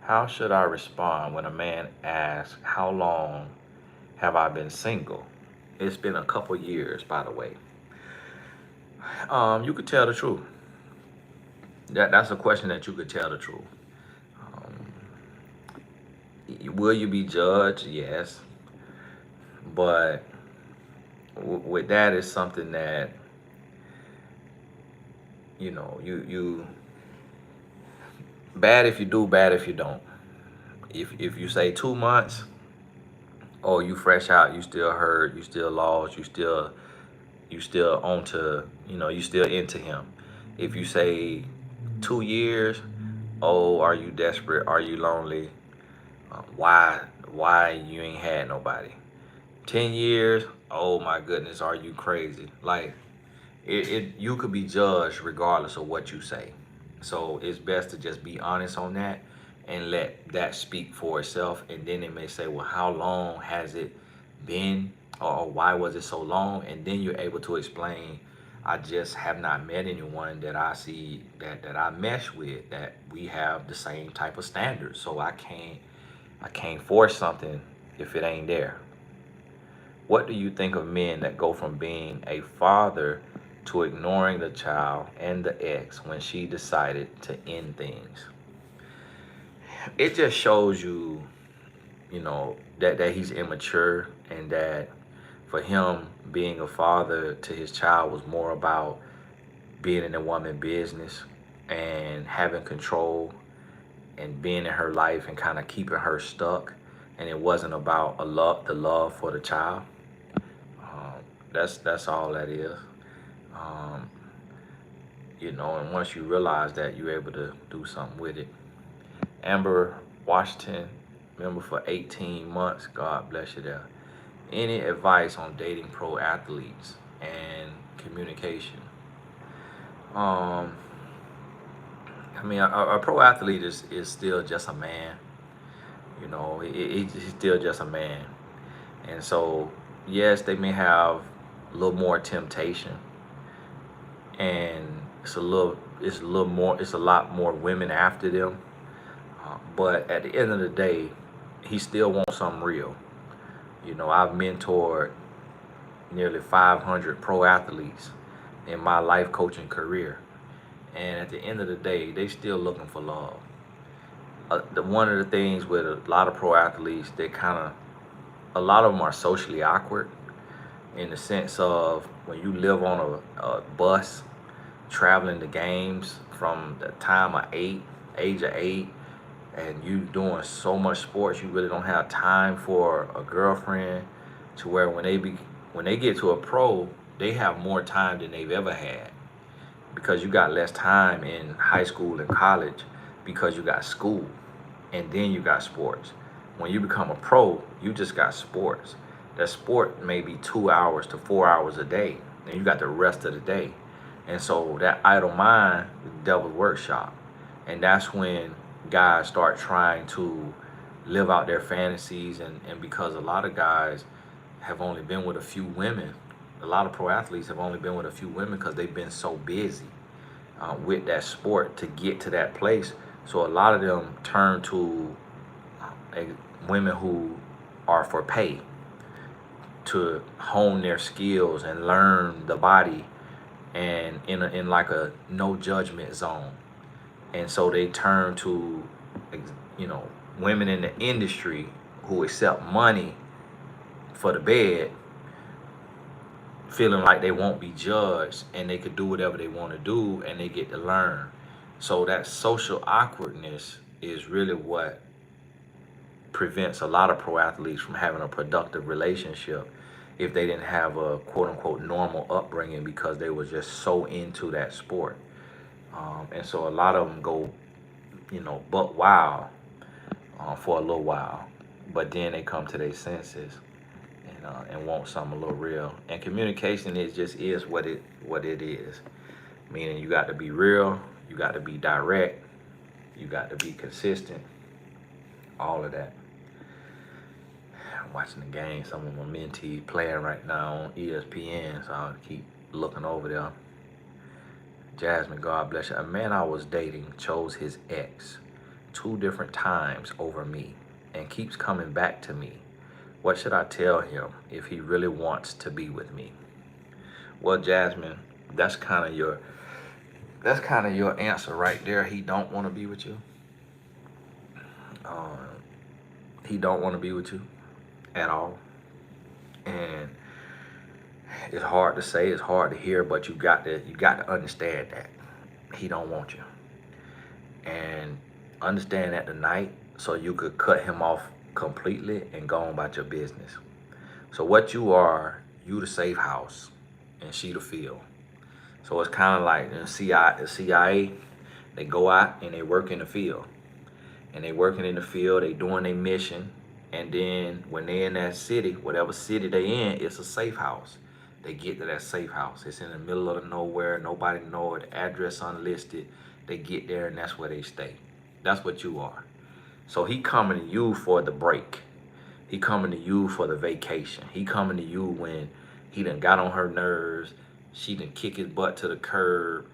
[SPEAKER 1] How should I respond when a man asks, how long have I been single? It's been a couple years, by the way. You could tell the truth. That's a question that you could tell the truth. Will you be judged? Yes. But with that is something that, you bad if you do, bad if you don't. If you say 2 months, oh, you fresh out, you still hurt, you still lost, you still onto, you still into him. If you say 2 years, oh, are you desperate? Are you lonely? Why you ain't had nobody? 10 years, oh my goodness, are you crazy? Like, you could be judged regardless of what you say. So it's best to just be honest on that and let that speak for itself. And then they may say, well, how long has it been? Or why was it so long? And then you're able to explain, I just have not met anyone that I see that I mesh with, that we have the same type of standards. So I can't force something if it ain't there. What do you think of men that go from being a father to ignoring the child and the ex when she decided to end things? It just shows you, that he's immature, and that for him, being a father to his child was more about being in a woman's business and having control and being in her life and kind of keeping her stuck. And it wasn't about the love for the child. That's all that is. And once you realize that, you're able to do something with it. Amber Washington, member for 18 months. God bless you there. Any advice on dating pro athletes and communication? A pro athlete is still just a man. He's still just a man. And so, yes, they may have a little more temptation, and it's a lot more women after them. But at the end of the day, he still wants something real. I've mentored nearly 500 pro athletes in my life coaching career. And at the end of the day, they still looking for love. One of the things with a lot of pro athletes, a lot of them are socially awkward, in the sense of when you live on a bus traveling to games from the age of 8, and you doing so much sports, you really don't have time for a girlfriend, to where when they get to a pro, they have more time than they've ever had, because you got less time in high school and college because you got school, and then you got sports. When you become a pro, you just got sports. That sport may be 2 hours to 4 hours a day, and you got the rest of the day. And so that idle mind, devil's workshop. And that's when guys start trying to live out their fantasies, and because a lot of guys have only been with a few women, a lot of pro athletes have only been with a few women because they've been so busy with that sport to get to that place. So a lot of them turn to uh, women who are for pay to hone their skills and learn the body and in like a no judgment zone. And so they turn to, you know, women in the industry who accept money for the bed, feeling like they won't be judged and they could do whatever they want to do and they get to learn. So that social awkwardness is really what prevents a lot of pro athletes from having a productive relationship if they didn't have a quote unquote normal upbringing because they were just so into that sport. And so a lot of them go, buck wild for a little while, but then they come to their senses and want something a little real. And communication is what it is. Meaning you got to be real, you got to be direct, you got to be consistent, all of that. I'm watching the game. Some of my mentees playing right now on ESPN, so I'll keep looking over there. Jasmine, God bless you. A man I was dating chose his ex 2 different times over me and keeps coming back to me. What should I tell him if he really wants to be with me? Well, Jasmine, that's kind of your answer right there. He don't want to be with you. He don't want to be with you at all. And it's hard to say, it's hard to hear, but you got to understand that he don't want you. And understand that tonight so you could cut him off completely and go on about your business. So what you are, you the safe house and she the field. So it's kind of like the CIA, they go out and they work in the field. And they working in the field, they doing their mission. And then when they in that city, whatever city they in, it's a safe house. They get to that safe house. It's in the middle of the nowhere. Nobody know it. Address unlisted. They get there and that's where they stay. That's what you are. So he coming to you for the break. He coming to you for the vacation. He coming to you when he done got on her nerves. She done kick his butt to the curb.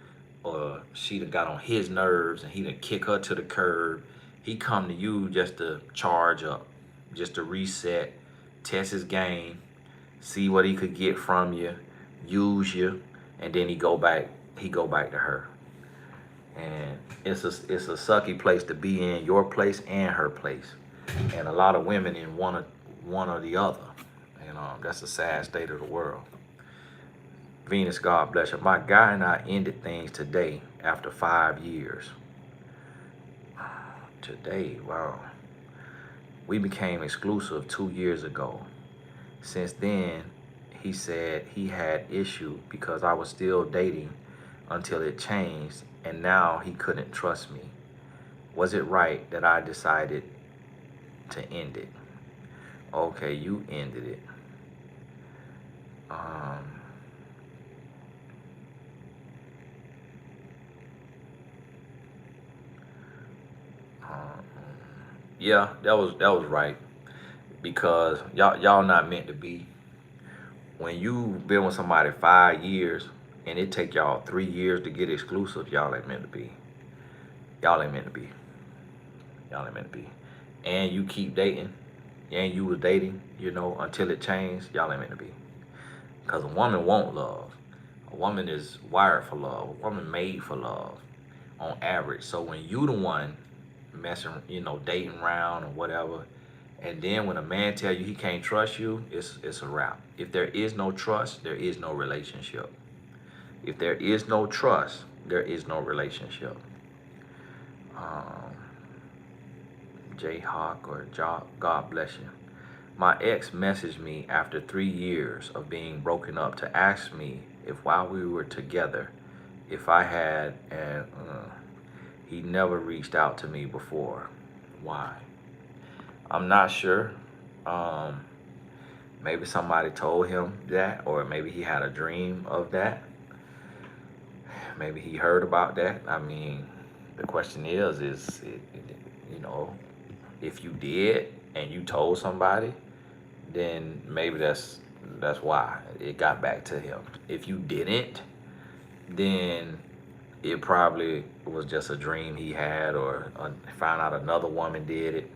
[SPEAKER 1] Or she done got on his nerves and he done kick her to the curb. He come to you just to charge up, just to reset, test his game, see what he could get from you, use you, and then he go back to her. And it's a sucky place to be in, your place and her place. And a lot of women in one or the other. That's a sad state of the world. Venus, God bless her. My guy and I ended things today after 5 years. Today, wow. We became exclusive 2 years ago. Since then, he said he had issue because I was still dating until it changed, and now he couldn't trust me. Was it right that I decided to end it? Okay, you ended it. Yeah, that was right because y'all not meant to be. When you've been with somebody 5 years and it take y'all 3 years to get exclusive, y'all ain't meant to be. Y'all ain't meant to be. Y'all ain't meant to be. And you keep dating, and you was dating, until it changed, y'all ain't meant to be. Because a woman won't love. A woman is wired for love. A woman made for love on average. So when you the one messing, dating around or whatever, and then when a man tell you he can't trust you, it's a wrap. If there is no trust, there is no relationship. If there is no trust, there is no relationship. Jayhawk or God bless you. My ex messaged me after 3 years of being broken up to ask me if while we were together, if I had, and he never reached out to me before. Why? I'm not sure. Maybe somebody told him that, or maybe he had a dream of that. Maybe he heard about that. I mean, the question is if you did and you told somebody, then maybe that's That's why it got back to him. If you didn't, then it probably was just a dream he had, or found out another woman did it,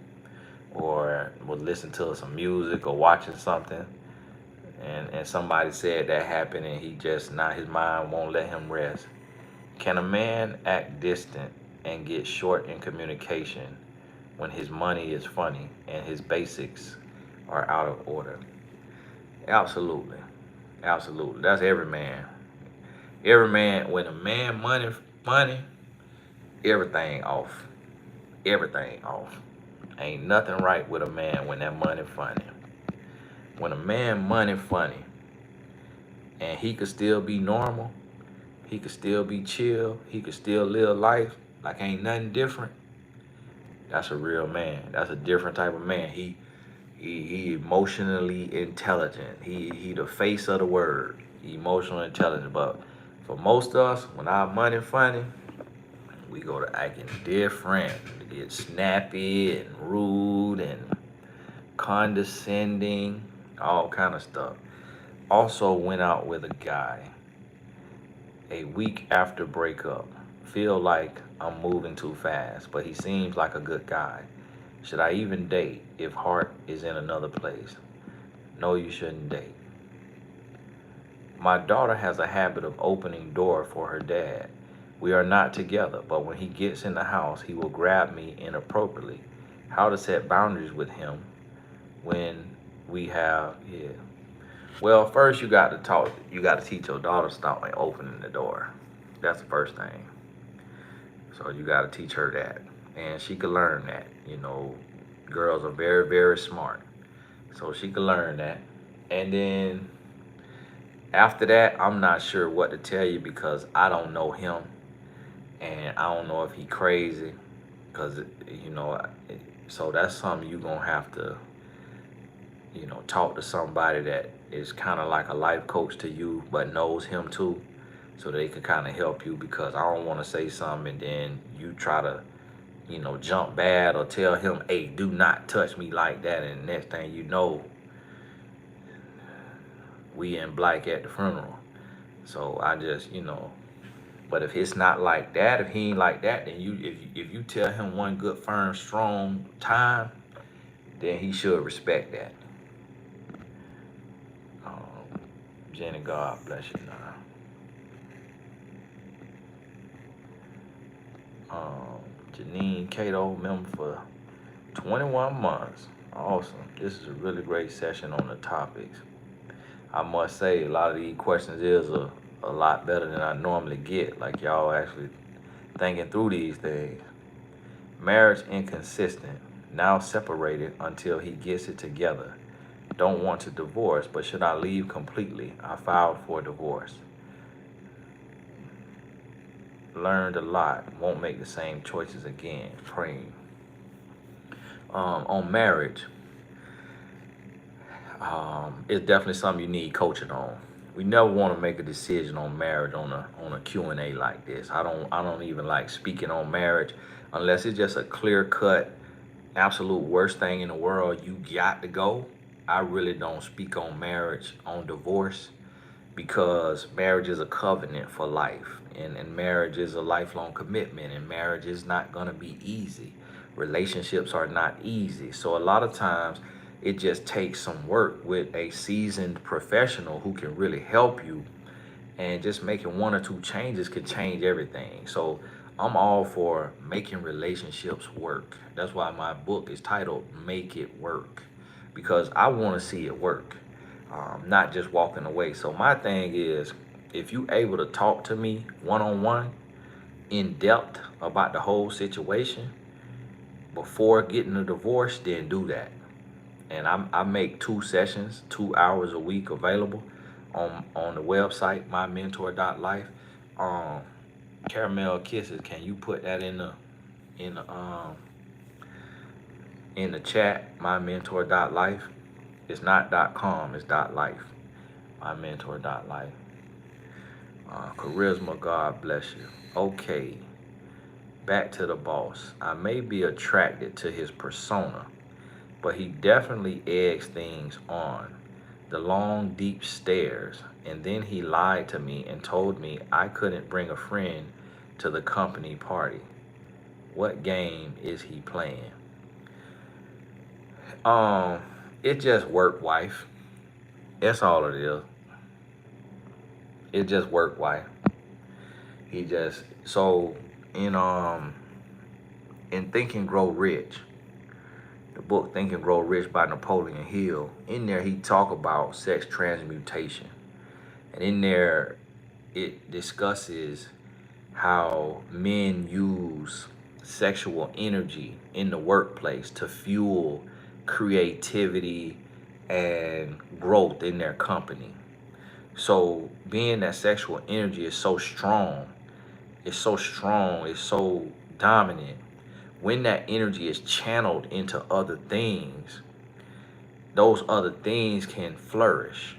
[SPEAKER 1] or was listening to some music or watching something, and somebody said that happened, and he just, now his mind won't let him rest. Can a man act distant and get short in communication when his money is funny and his basics are out of order? Absolutely. Absolutely. That's every man. Every man, when a man money, everything off. Everything off. Ain't nothing right with a man when that money funny. When a man money funny and he could still be normal, he could still be chill, he could still live life like ain't nothing different, that's a real man. That's a different type of man. He emotionally intelligent. He the face of the word. He emotionally intelligent. But for most of us, when our money funny, we go to acting different. We get snappy and rude and condescending, all kind of stuff. Also went out with a guy a week after breakup. Feel like I'm moving too fast, but he seems like a good guy. Should I even date if heart is in another place? No, you shouldn't date. My daughter has a habit of opening door for her dad. We are not together, but when he gets in the house, he will grab me inappropriately. How to set boundaries with him when we have, yeah. Well, first you got to talk, you got to teach your daughter to stop opening the door. That's the first thing. So you got to teach her that. And she could learn that. You know, girls are very, very smart. So she could learn that. And then after that, I'm not sure what to tell you because I don't know him. And I don't know if he crazy. Because, you know, so that's something you're going to have to, you know, talk to somebody that is kind of like a life coach to you, but knows him too. So they can kind of help you, because I don't want to say something and then you try to, you know, jump bad or tell him, hey, do not touch me like that. And next thing you know, we in black at the funeral. So I just, you know, but if it's not like that, if he ain't like that, then if you tell him one good, firm, strong time, then he should respect that. Jenny, God bless you now. Janine Cato, member for 21 months. Awesome. This is a really great session on the topics. I must say, a lot of these questions is a lot better than I normally get. Like, y'all actually thinking through these things. Marriage inconsistent. Now separated until he gets it together. Don't want to divorce, but should I leave completely? I filed for divorce. Learned a lot. Won't make the same choices again. Praying. On marriage, it's definitely something you need coaching on. We never want to make a decision on marriage on a Q&A like this. I don't even like speaking on marriage unless it's just a clear cut, absolute worst thing in the world. You got to go. I really don't speak on marriage, on divorce, because marriage is a covenant for life, and marriage is a lifelong commitment, and marriage is not going to be easy. Relationships are not easy. So a lot of times it just takes some work with a seasoned professional who can really help you, and just making one or two changes could change everything. So I'm all for making relationships work. That's why my book is titled Make It Work, because I want to see it work, not just walking away. So my thing is, if you able to talk to me one-on-one in depth about the whole situation before getting a divorce, then do that. And I make 2 sessions, 2 hours a week available on the website, mymentor.life. Caramel Kisses, can you put that in the chat, mymentor.life? It's not .com, it's .life. Mymentor.life. Charisma, God bless you. Okay, back to the boss. I may be attracted to his persona, but he definitely eggs things on. the long, deep stares, and then he lied to me and told me I couldn't bring a friend to the company party. What game is he playing? Um, it just work, wife. That's all it is. It just work, wife. He just so in um in Think and Grow Rich, the book Think and Grow Rich by Napoleon Hill. In there, he talk about sex transmutation, and in there, it discusses how men use sexual energy in the workplace to fuel creativity and growth in their company. So, being that sexual energy is so strong, it's so dominant. When that energy is channeled into other things, those other things can flourish.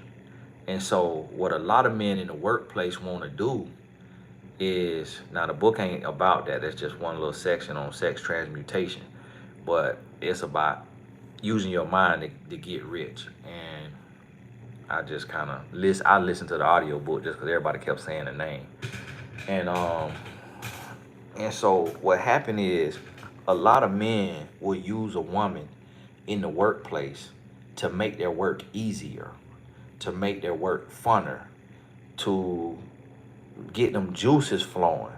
[SPEAKER 1] And so, what a lot of men in the workplace want to do is, now the book ain't about that. That's just one little section on sex transmutation, but it's about using your mind to get rich. And I just kind of I listened to the audio book just because everybody kept saying the name. And so what happened is, a lot of men will use a woman in the workplace to make their work easier, to make their work funner, to get them juices flowing,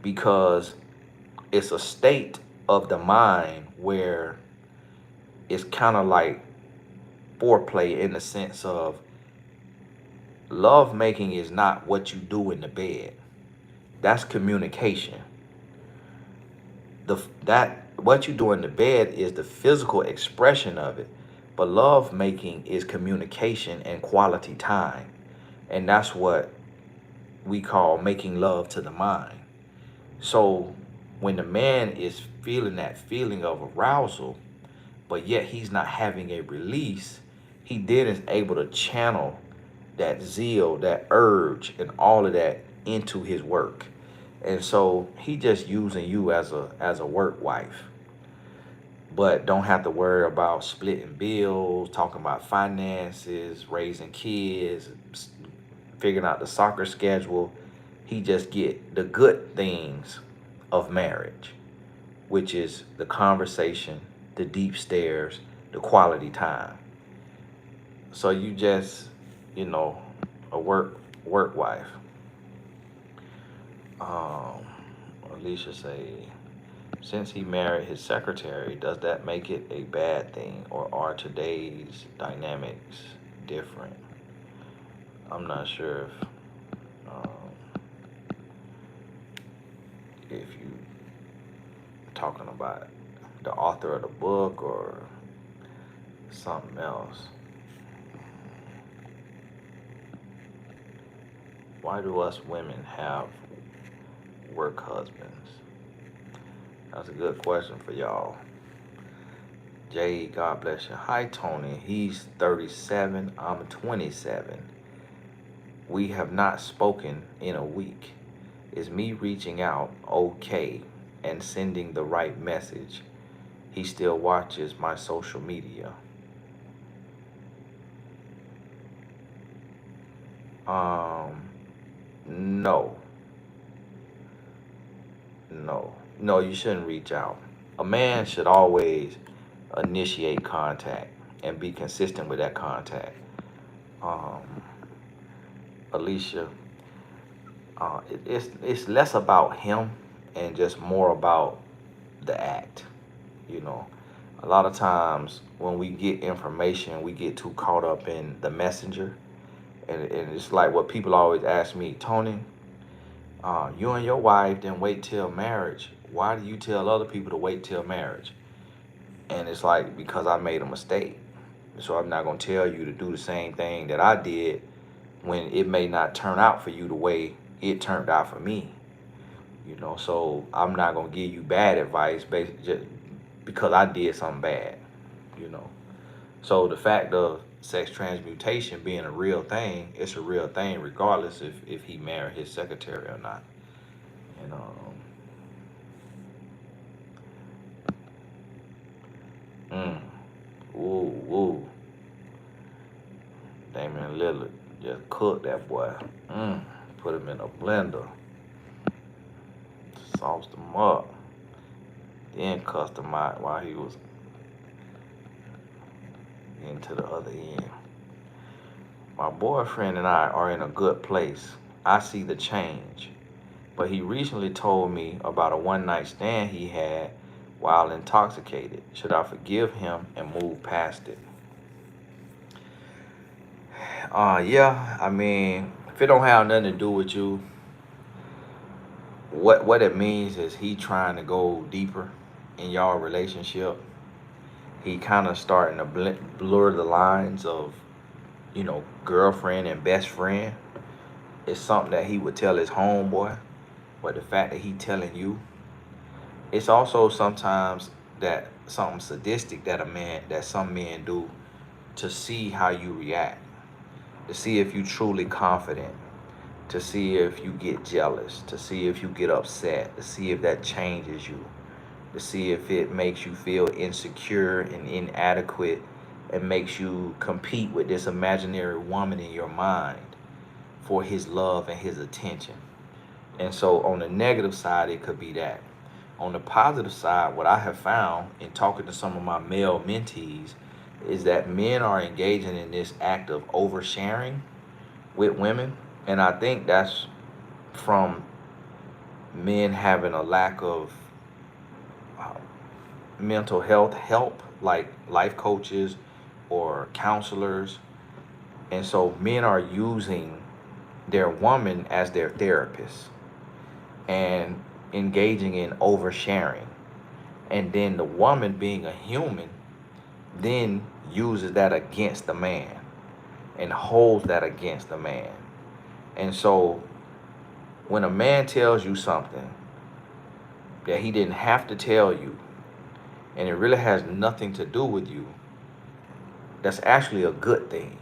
[SPEAKER 1] because it's a state of the mind where it's kind of like foreplay, in the sense of love making is not what you do in the bed. That's communication. That what you do in the bed is the physical expression of it, but love making is communication and quality time, and that's what we call making love to the mind. So when the man is feeling that feeling of arousal, but yet he's not having a release, he then is able to channel that zeal, that urge, and all of that into his work. And so he just using you as a work wife, but don't have to worry about splitting bills, talking about finances, raising kids, figuring out the soccer schedule. He just get the good things of marriage, which is the conversation, the deep stares, the quality time. So you just, you know, a work wife. Um, Alicia say, since he married his secretary, does that make it a bad thing, or are today's dynamics different? I'm not sure if you talking about the author of the book or something else. Why do us women have work husbands? That's a good question for y'all. Jay, God bless you. Hi, Tony. He's 37. I'm 27. We have not spoken in a week. Is me reaching out okay and sending the right message? He still watches my social media. No. No, you shouldn't reach out. A man should always initiate contact and be consistent with that contact. Um, Alicia, it's less about him and just more about the act. You know, a lot of times when we get information, we get too caught up in the messenger, and it's like what people always ask me, Tony. You and your wife didn't wait till marriage. Why do you tell other people to wait till marriage? And it's like, because I made a mistake. So I'm not going to tell you to do the same thing that I did when it may not turn out for you the way it turned out for me. You know, so I'm not going to give you bad advice based just because I did something bad, you know. So the fact of sex transmutation being a real thing, it's a real thing regardless if he married his secretary or not. You know. Mm. Ooh, ooh. Damian Lillard just cooked that boy. Put him in a blender, sauced him up, then cussed him out while he was into the other end. My boyfriend and I are in a good place. I see the change. But he recently told me about a one-night stand he had while intoxicated. Should I forgive him and move past it? Yeah, I mean, if it don't have nothing to do with you, what it means is he trying to go deeper in y'all relationship. He kind of starting to blur the lines of, girlfriend and best friend. It's something that he would tell his homeboy, but the fact that he telling you, it's also sometimes that something sadistic that some men do to see how you react, to see if you truly confident, to see if you get jealous, to see if you get upset, to see if that changes you, to see if it makes you feel insecure and inadequate and makes you compete with this imaginary woman in your mind for his love and his attention. And so on the negative side, it could be that. On the positive side, what I have found in talking to some of my male mentees is that men are engaging in this act of oversharing with women. And I think that's from men having a lack of mental health help, like life coaches or counselors. And so men are using their woman as their therapist and engaging in oversharing. And then the woman, being a human, then uses that against the man and holds that against the man. And so when a man tells you something that he didn't have to tell you, and it really has nothing to do with you, that's actually a good thing,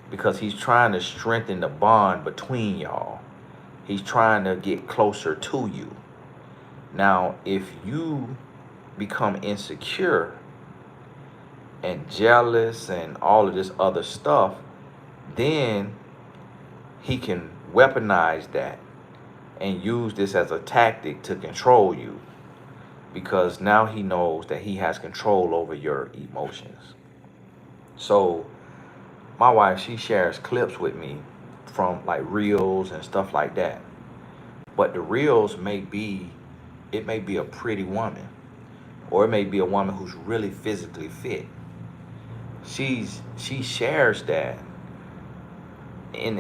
[SPEAKER 1] because he's trying to strengthen the bond between y'all. He's trying to get closer to you. Now, if you become insecure and jealous and all of this other stuff, then he can weaponize that and use this as a tactic to control you, because now he knows that he has control over your emotions. So my wife, she shares clips with me from like reels and stuff like that. But the reels it may be a pretty woman, or it may be a woman who's really physically fit. She shares that in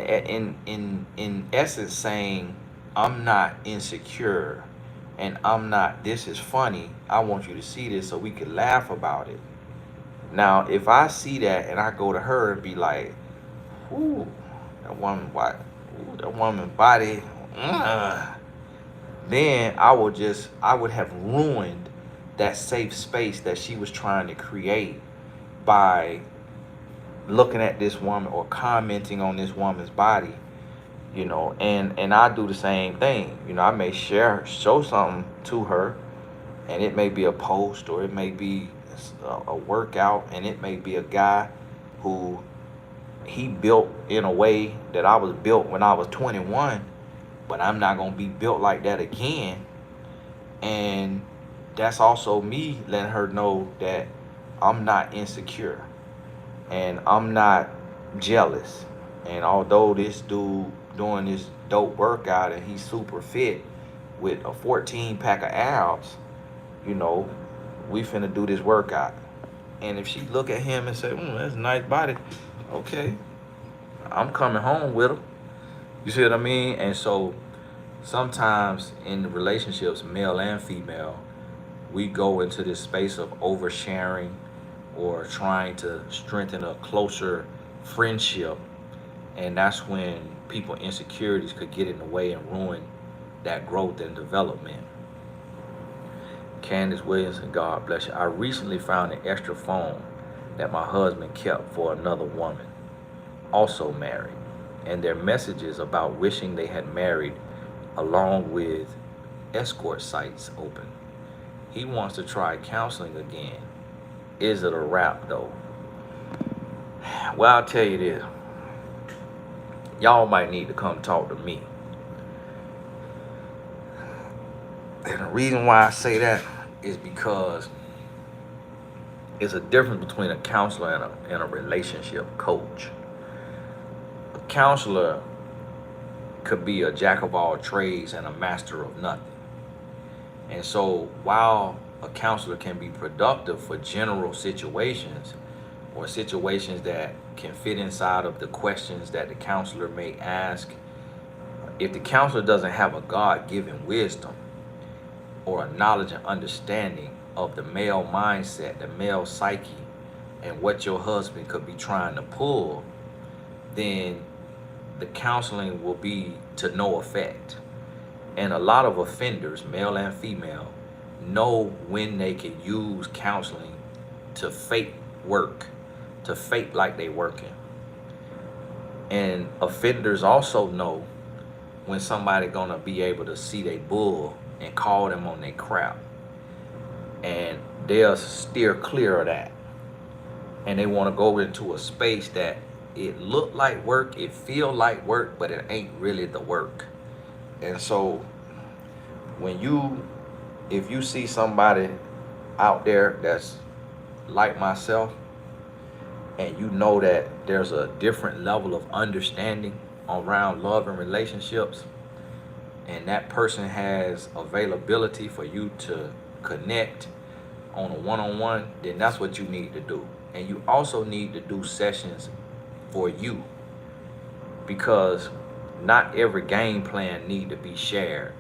[SPEAKER 1] essence saying, I'm not insecure and this is funny. I want you to see this so we can laugh about it. Now, if I see that and I go to her and be like, ooh, that woman body, then I would have ruined that safe space that she was trying to create by looking at this woman or commenting on this woman's body, and I do the same thing. I may show something to her, and it may be a post, or it may be a workout, and it may be a guy who he built in a way that I was built when I was 21, but I'm not going to be built like that again. And that's also me letting her know that I'm not insecure and I'm not jealous. And although this dude doing this dope workout and he's super fit with a 14 pack of abs, we finna do this workout. And if she look at him and say, that's a nice body, okay, I'm coming home with her. You see what I mean? And so sometimes in the relationships, male and female, we go into this space of oversharing or trying to strengthen a closer friendship. And that's when people insecurities could get in the way and ruin that growth and development. Candace Williamson, God bless you. I recently found an extra phone that my husband kept for another woman, also married, and their messages about wishing they had married, along with escort sites open. He wants to try counseling again. Is it a wrap though? Well, I'll tell you this. y'all might need to come talk to me. And the reason why I say that is because it's a difference between a counselor and a relationship coach. A counselor could be a jack of all trades and a master of nothing. And so while a counselor can be productive for general situations or situations that can fit inside of the questions that the counselor may ask, if the counselor doesn't have a God-given wisdom or a knowledge and understanding of the male mindset, the male psyche, and what your husband could be trying to pull, then the counseling will be to no effect. And a lot of offenders, male and female, know when they can use counseling to fake work, to fake like they working. And offenders also know when somebody gonna be able to see they bull and call them on their crap. And they'll steer clear of that. And they want to go into a space that it look like work, it feel like work, but it ain't really the work. And so if you see somebody out there that's like myself, and you know that there's a different level of understanding around love and relationships, and that person has availability for you to connect on a one-on-one, then that's what you need to do. And you also need to do sessions for you, because not every game plan need to be shared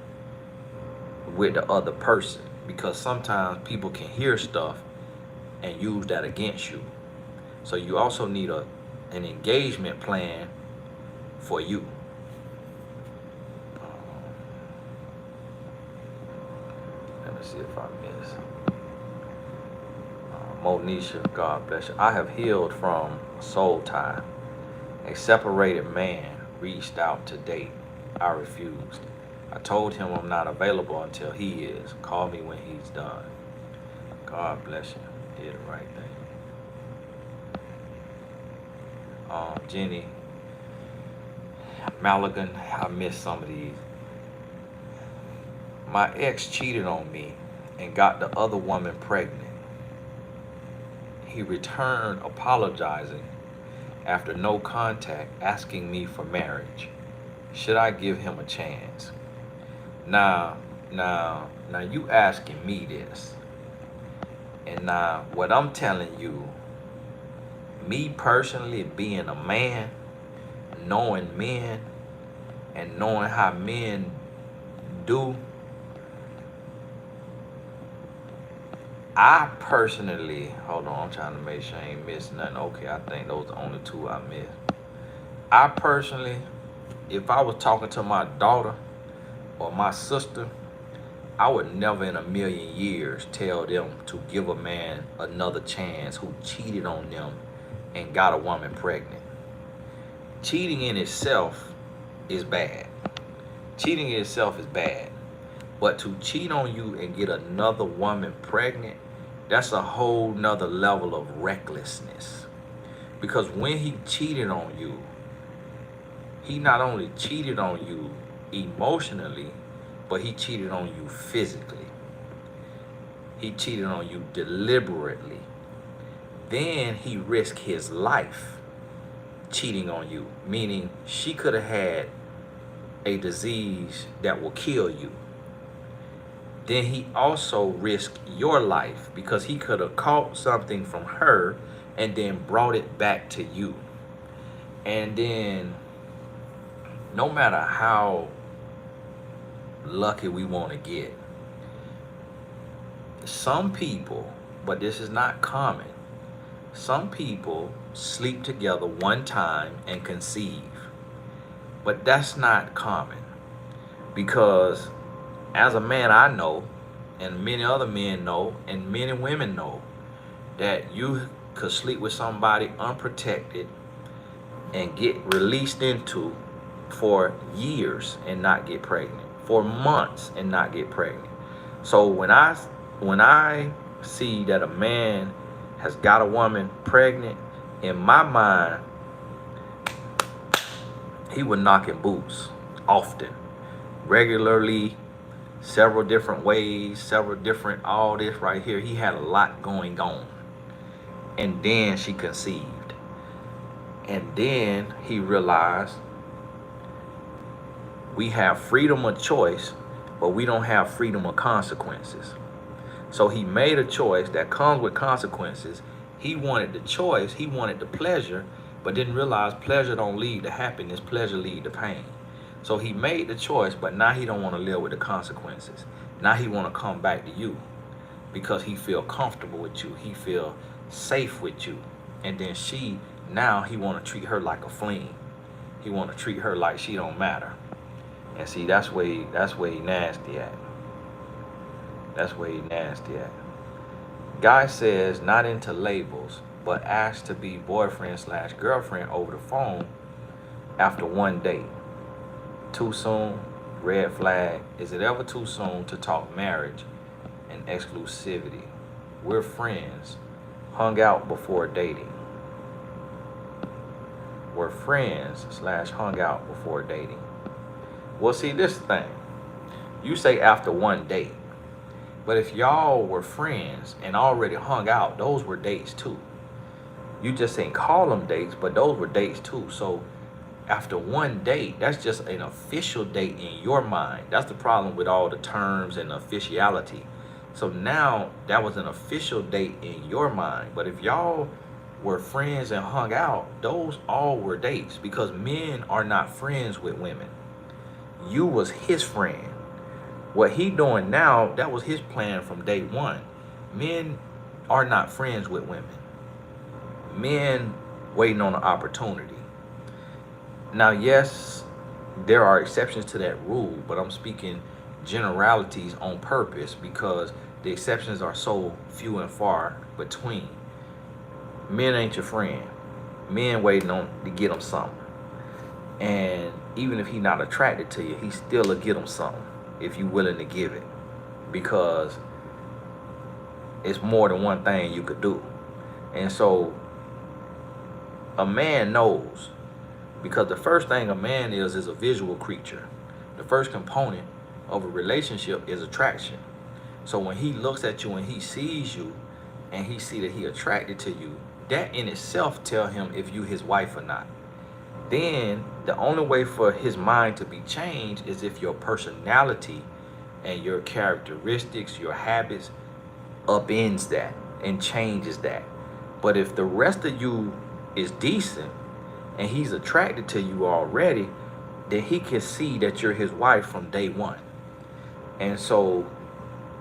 [SPEAKER 1] with the other person, because sometimes people can hear stuff and use that against you. So you also need an engagement plan for you. Let me see if I miss. Monisha, God bless you. I have healed from soul tie. A separated man reached out to date. I refused. I told him I'm not available until he is. Call me when he's done. God bless you. Did the right thing. Jenny Maligan, I missed some of these. My ex cheated on me and got the other woman pregnant. He returned apologizing after no contact, asking me for marriage. Should I give him a chance? Now you asking me this. And now what I'm telling you, me personally being a man, knowing men and knowing how men do, I personally, hold on, I'm trying to make sure I ain't missing nothing. Okay, I think those are the only two I missed. I personally, if I was talking to my daughter or my sister, I would never in a million years tell them to give a man another chance who cheated on them and got a woman pregnant. Cheating in itself is bad. Cheating in itself is bad. But to cheat on you and get another woman pregnant, that's a whole nother level of recklessness. Because when he cheated on you, he not only cheated on you emotionally, but he cheated on you physically. He cheated on you deliberately. Then he risked his life cheating on you, meaning she could have had a disease that will kill you. Then he also risked your life because he could have caught something from her and then brought it back to you. And then no matter how lucky we want to get, some people, but this is not common, some people sleep together one time and conceive. But that's not common, because as a man, I know, and many other men know, and many women know, that you could sleep with somebody unprotected and get released into for years and not get pregnant, for months and not get pregnant. So when I see that a man has got a woman pregnant, in my mind, he would knock in boots often, regularly, several different ways, several different, all this right here. He had a lot going on. And then she conceived. And then he realized we have freedom of choice, but we don't have freedom of consequences. So he made a choice that comes with consequences. He wanted the choice, he wanted the pleasure, but didn't realize pleasure don't lead to happiness, pleasure lead to pain. So he made the choice, but now he don't want to live with the consequences. Now he want to come back to you because he feel comfortable with you. He feel safe with you. And then now he want to treat her like a fling. He want to treat her like she don't matter. And see, that's where he nasty at. That's where he nasty at. Guy says not into labels, but asked to be boyfriend/girlfriend over the phone after one date. Too soon? Red flag. Is it ever too soon to talk marriage and exclusivity? We're friends. Hung out before dating. We're friends/hung out before dating. Well, see, this thing. You say after one date. But if y'all were friends and already hung out, those were dates too. You just ain't call them dates, but those were dates too. So after one date, that's just an official date in your mind. That's the problem with all the terms and officiality. So now that was an official date in your mind. But if y'all were friends and hung out, those all were dates, because men are not friends with women. You was his friend. What he doing now, that was his plan from day one. Men are not friends with women. Men waiting on an opportunity. Now, yes, there are exceptions to that rule, but I'm speaking generalities on purpose because the exceptions are so few and far between. Men ain't your friend. Men waiting on to get them something. And even if he not attracted to you, he still will get him something if you willing to give it, because it's more than one thing you could do. And so a man knows, because the first thing a man is a visual creature. The first component of a relationship is attraction. So when he looks at you and he sees you and he see that he attracted to you, that in itself tell him if you his wife or not. Then the only way for his mind to be changed is if your personality and your characteristics, your habits upends that and changes that. But if the rest of you is decent and he's attracted to you already, then he can see that you're his wife from day one. And so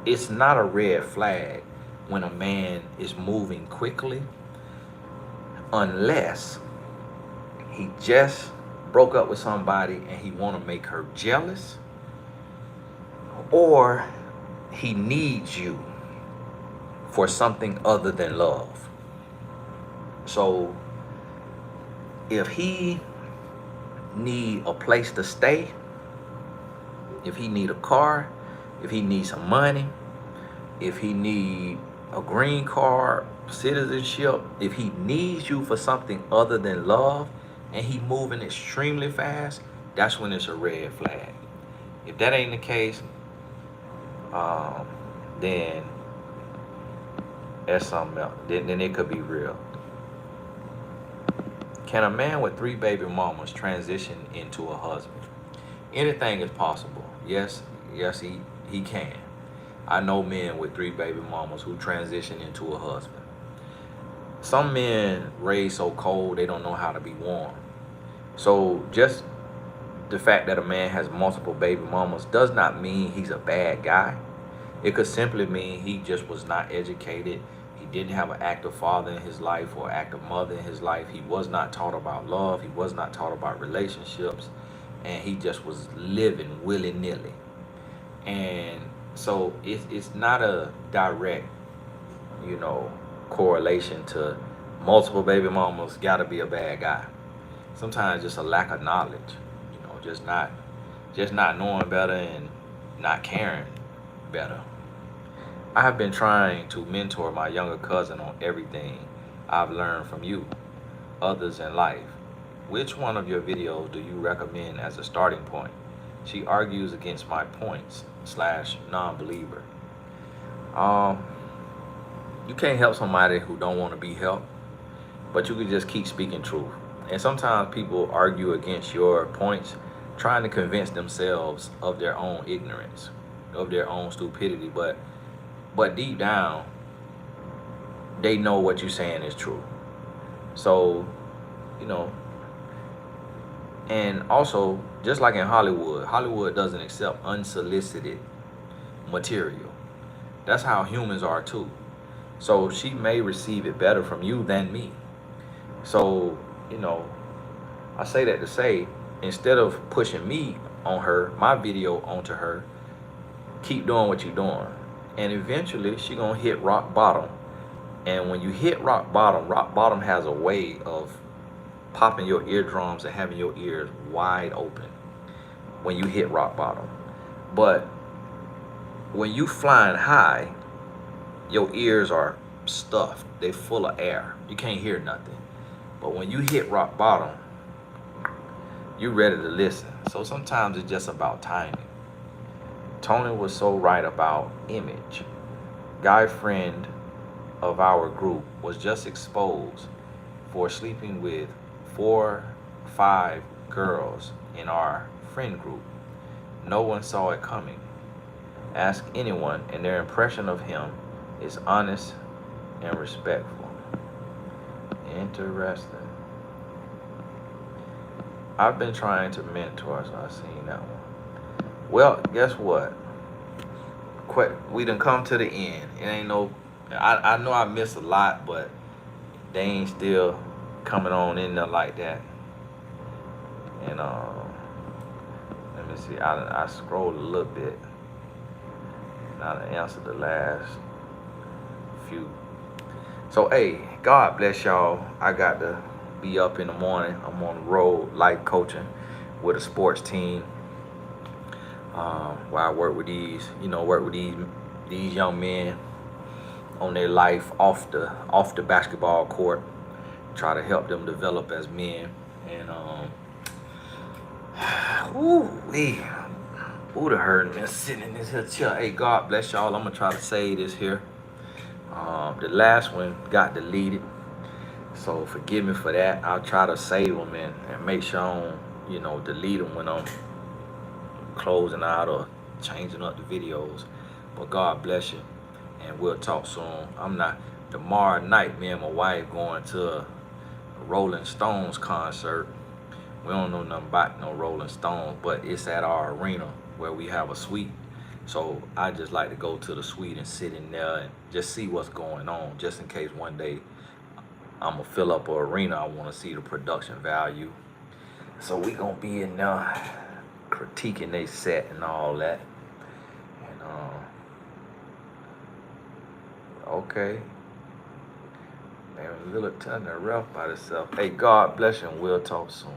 [SPEAKER 1] it's not a red flag when a man is moving quickly, unless he just broke up with somebody and he want to make her jealous, or he needs you for something other than love. So if he need a place to stay, if he need a car, if he needs some money, if he need a green card, citizenship, if he needs you for something other than love, and he moving extremely fast, that's when it's a red flag. If that ain't the case, then that's something else. Then it could be real. Can a man with 3 baby mamas transition into a husband? Anything is possible. Yes, he can. I know men with 3 baby mamas who transition into a husband. Some men raised so cold they don't know how to be warm. So just the fact that a man has multiple baby mamas does not mean he's a bad guy. It could simply mean he just was not educated. He didn't have an active father in his life or active mother in his life. He was not taught about love. He was not taught about relationships. And he just was living willy-nilly. And so it's not a direct, correlation to multiple baby mamas gotta be a bad guy. Sometimes just a lack of knowledge, just not knowing better and not caring better. I have been trying to mentor my younger cousin on everything I've learned from you, others in life. Which one of your videos do you recommend as a starting point? She argues against my points / non-believer. Um, you can't help somebody who don't want to be helped, but you can just keep speaking truth. And sometimes people argue against your points, trying to convince themselves of their own ignorance, of their own stupidity. But deep down, they know what you're saying is true. So, you know, and also, just like in Hollywood, Hollywood doesn't accept unsolicited material. That's how humans are too. So she may receive it better from you than me. So, you know, I say that to say, instead of pushing me on her, my video onto her, keep doing what you're doing. And eventually she gonna hit rock bottom. And when you hit rock bottom has a way of popping your eardrums and having your ears wide open when you hit rock bottom. But when you flying high, your ears are stuffed. They full of air. You can't hear nothing. But when you hit rock bottom, you ready to listen. So sometimes it's just about timing. Tony was so right about image. Guy friend of our group was just exposed for sleeping with 4-5 girls in our friend group. No one saw it coming. Ask anyone, and their impression of him is honest and respectful. Interesting. I've been trying to mentor, so I've seen that one. Well, guess what? We done come to the end. It ain't no, I know I missed a lot, but they ain't still coming on in there like that. And let me see, I scrolled a little bit. Now to answer the last few. So hey, God bless y'all. I got to be up in the morning. I'm on the road, life coaching with a sports team. Where I work with these young men on their life off the basketball court. Try to help them develop as men. And Buddha hurting me sitting in this here chair. Hey, God bless y'all. I'm gonna try to save this here. The last one got deleted, so forgive me for that. I'll try to save them and make sure I don't, delete them when I'm closing out or changing up the videos. But God bless you, and we'll talk soon. Tomorrow night, me and my wife going to a Rolling Stones concert. We don't know nothing about no Rolling Stones, but it's at our arena where we have a suite. So I just like to go to the suite and sit in there and just see what's going on, just in case one day I'm gonna fill up an arena. I want to see the production value. So we gonna be in there critiquing they set and all that. And okay. Man, a little turn the rough by itself. Hey, God bless you, and we'll talk soon.